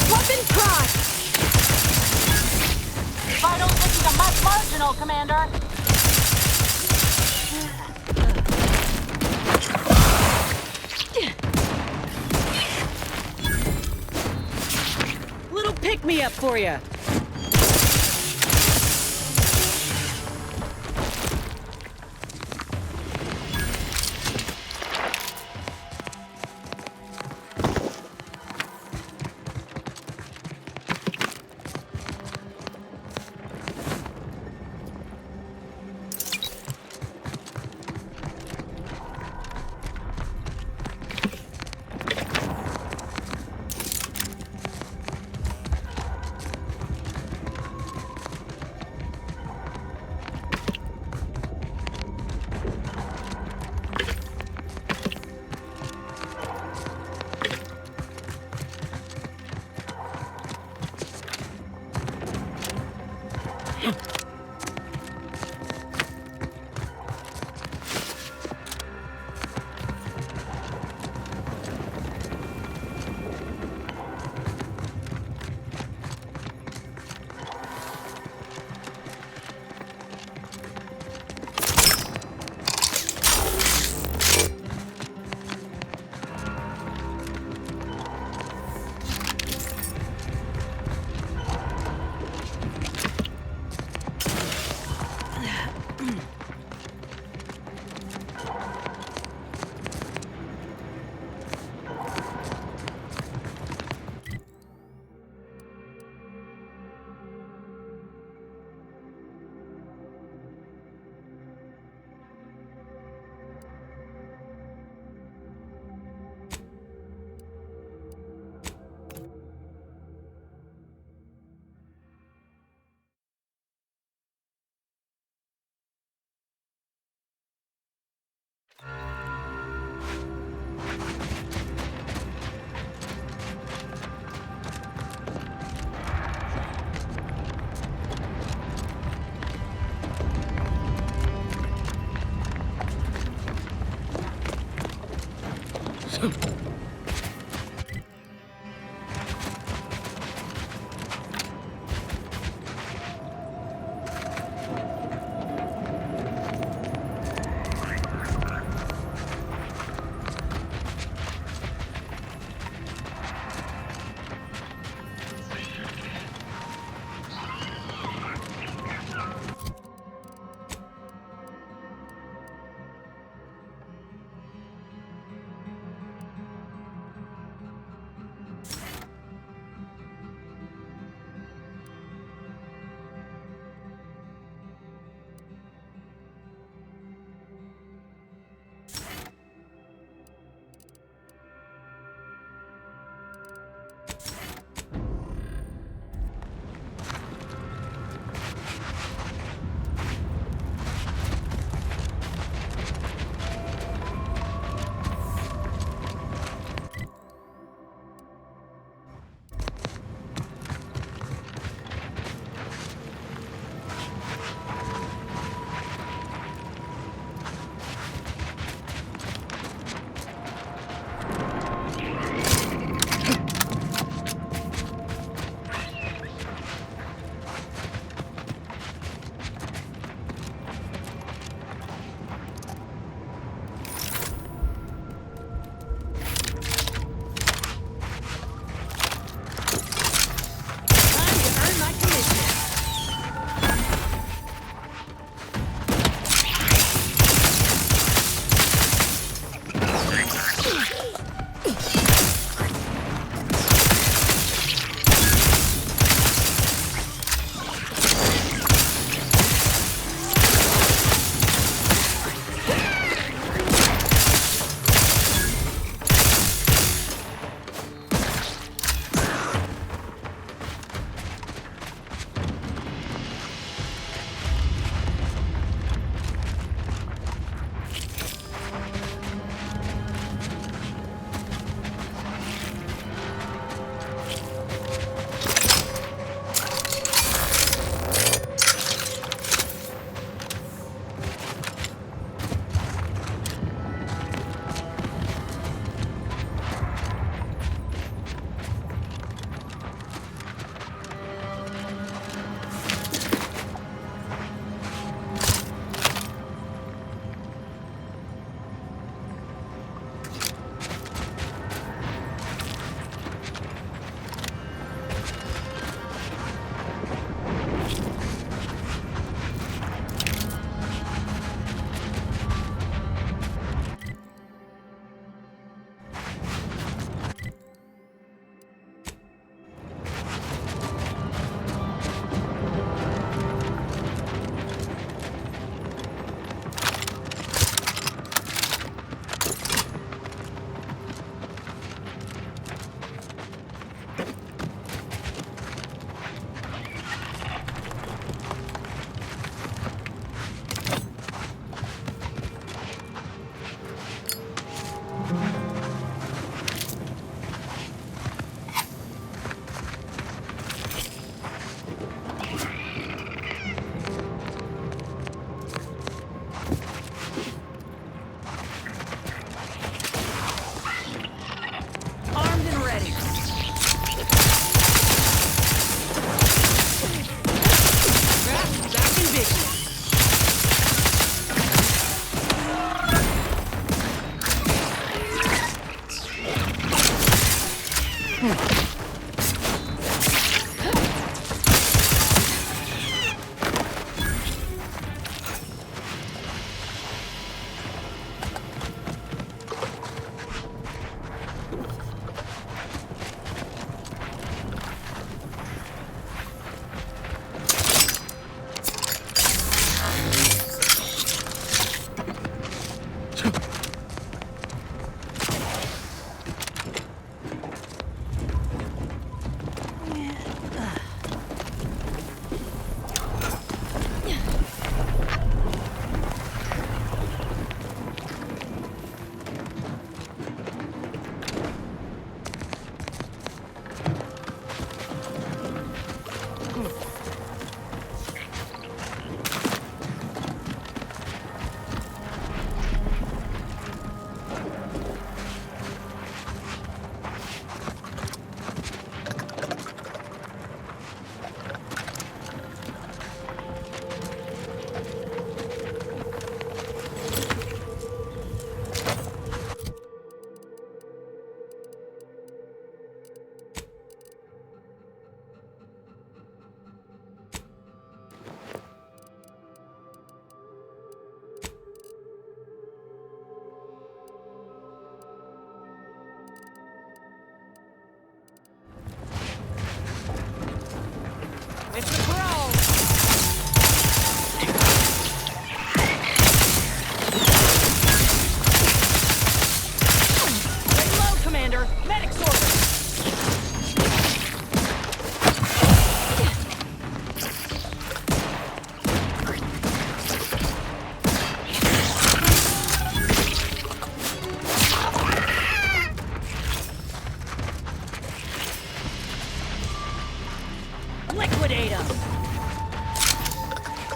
weapon cross! Vitals looking a much marginal, Commander. Little pick-me-up for you.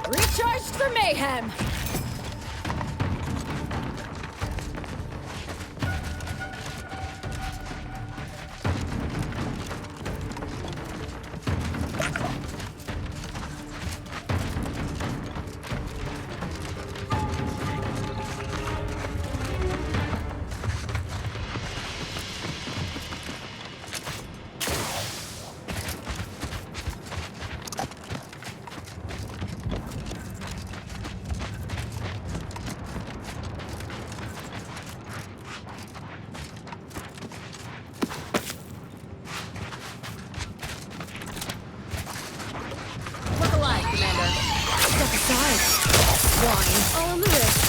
Recharged for mayhem! Look alive, Commander. Step aside. Wine all on the wrist.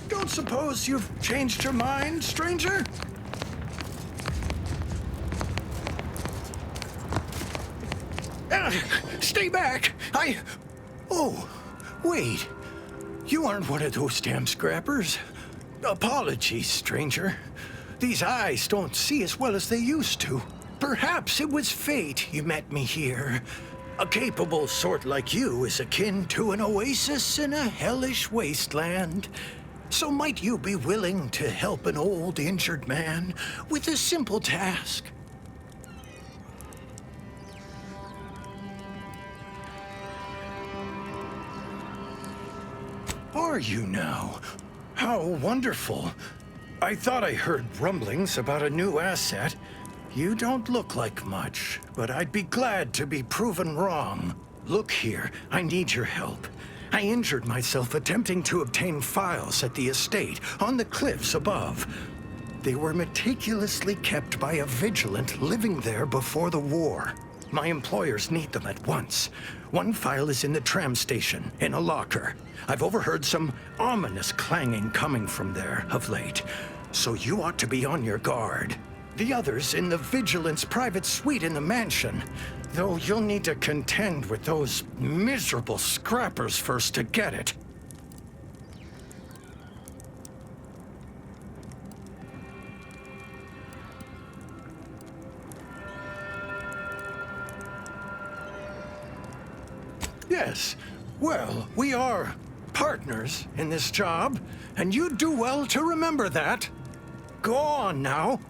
Don't suppose you've changed your mind, stranger? Stay back! Oh, wait. You aren't one of those damn scrappers. Apologies, stranger. These eyes don't see as well as they used to. Perhaps it was fate you met me here. A capable sort like you is akin to an oasis in a hellish wasteland. So might you be willing to help an old, injured man with a simple task? Are you now? How wonderful. I thought I heard rumblings about a new asset. You don't look like much, but I'd be glad to be proven wrong. Look here, I need your help. I injured myself attempting to obtain files at the estate on the cliffs above. They were meticulously kept by a vigilant living there before the war. My employers need them at once. One file is in the tram station, in a locker. I've overheard some ominous clanging coming from there of late, so you ought to be on your guard. The other's in the vigilance private suite in the mansion, though you'll need to contend with those miserable scrappers first to get it. Yes, well, we are partners in this job, and you do well to remember that. Go on now.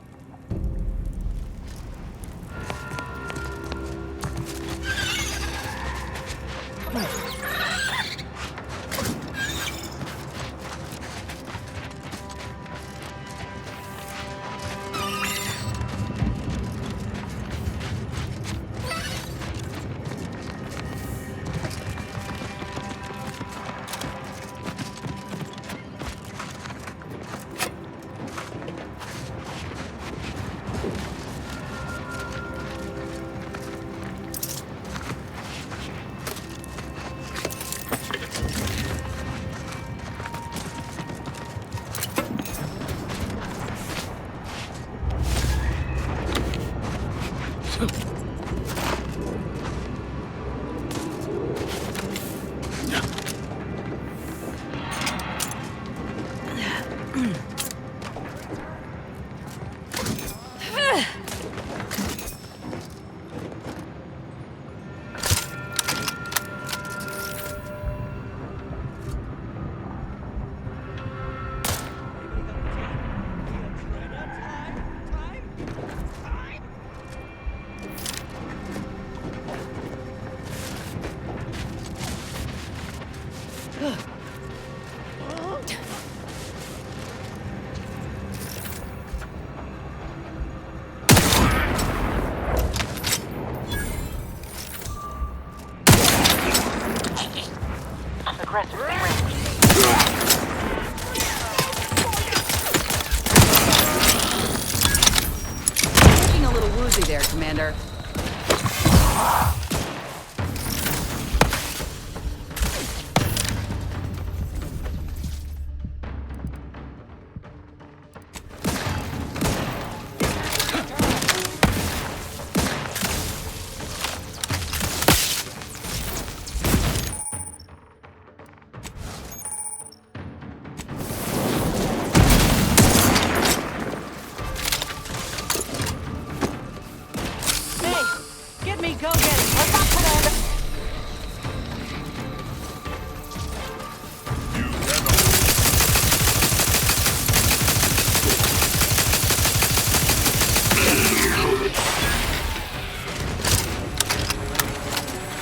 Looking a little woozy there, Commander.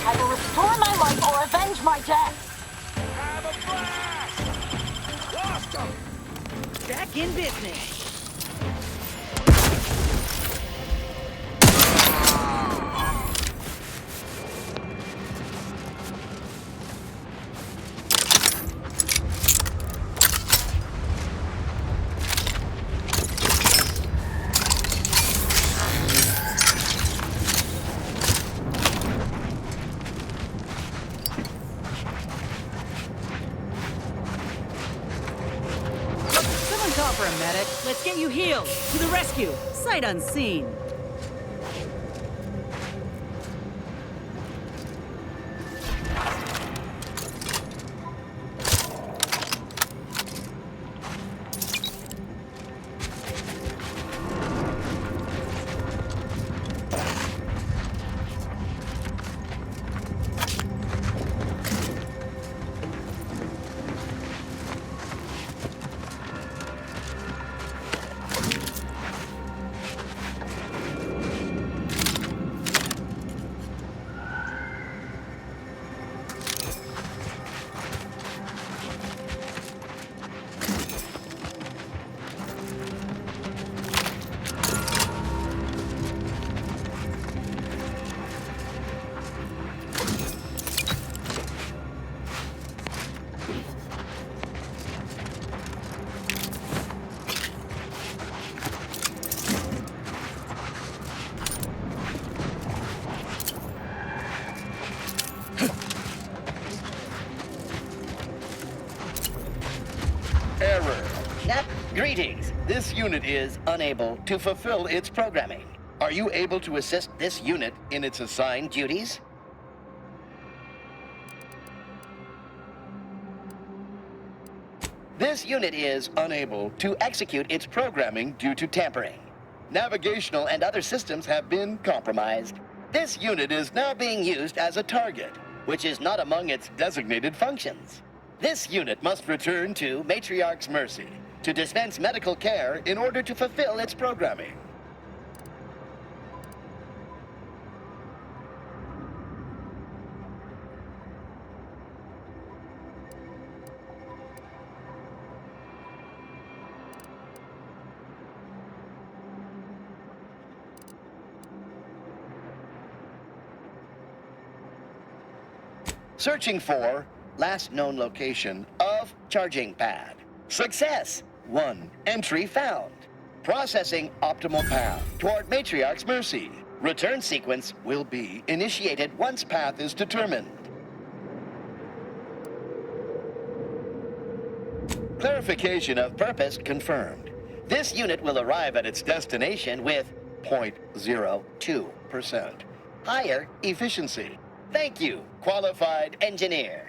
I will restore my life or avenge my death. Have a blast! Lost them! Back in business. Call for a medic. Let's get you healed. To the rescue. Sight unseen. Greetings. This unit is unable to fulfill its programming. Are you able to assist this unit in its assigned duties? This unit is unable to execute its programming due to tampering. Navigational and other systems have been compromised. This unit is now being used as a target, which is not among its designated functions. This unit must return to Matriarch's Mercy to dispense medical care in order to fulfill its programming. Searching for last known location of charging pad. Success! 1 entry found. Processing optimal path toward Matriarch's Mercy. Return sequence will be initiated once path is determined. Clarification of purpose confirmed. This unit will arrive at its destination with 0.02% higher efficiency. Thank you, qualified engineer.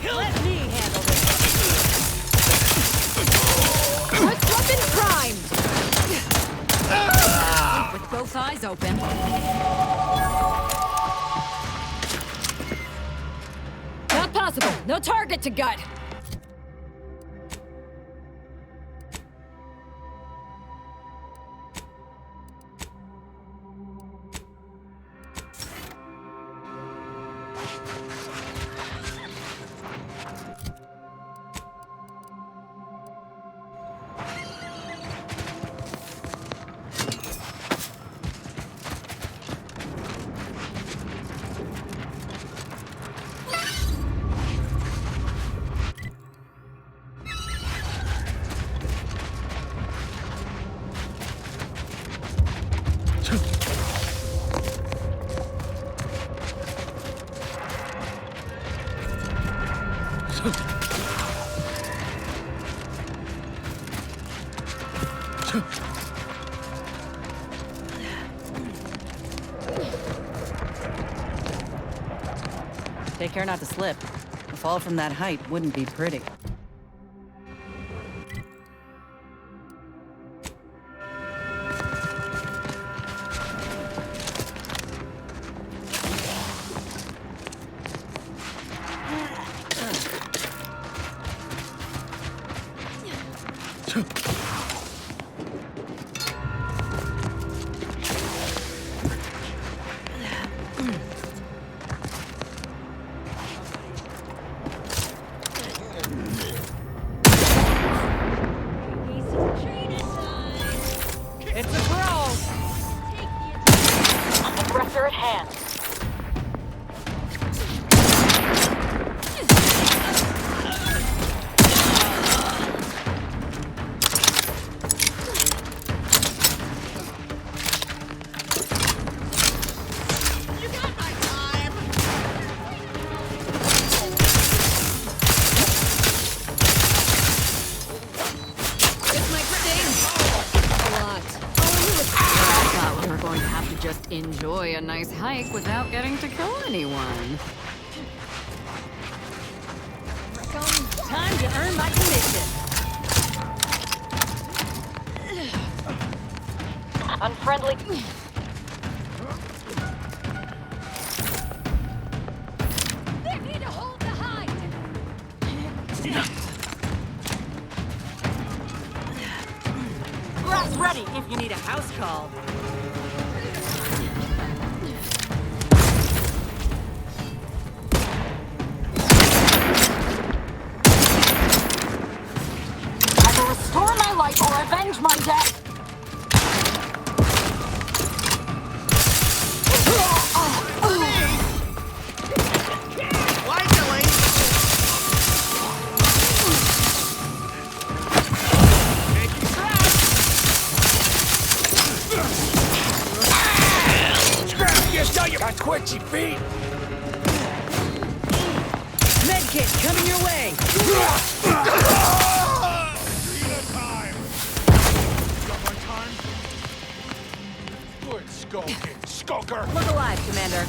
Let me handle this. Quick weapon primed. With both eyes open. Not possible. No target to gut. Take care not to slip. A fall from that height wouldn't be pretty. It's a throw! Aggressor at hand. Just enjoy a nice hike without getting to kill anyone. Time to earn my commission. Unfriendly. They need to hold the hide. Brass ready if you need a house call. Either restore my life or avenge my death. Why delay? Scrap, you saw you got twitchy feet. Medkit coming your way. Good skulking, skulker! Look alive, Commander.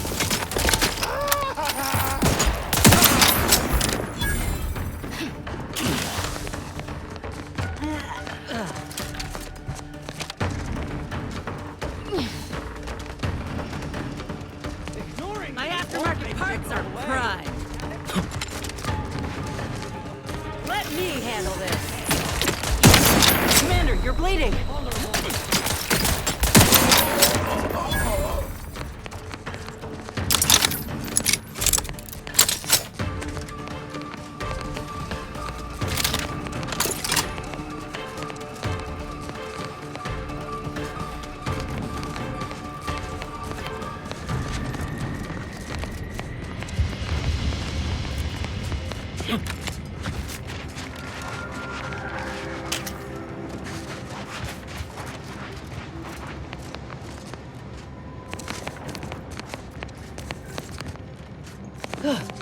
My aftermarket parts are prime. Let me handle this. Commander, you're bleeding. Ugh.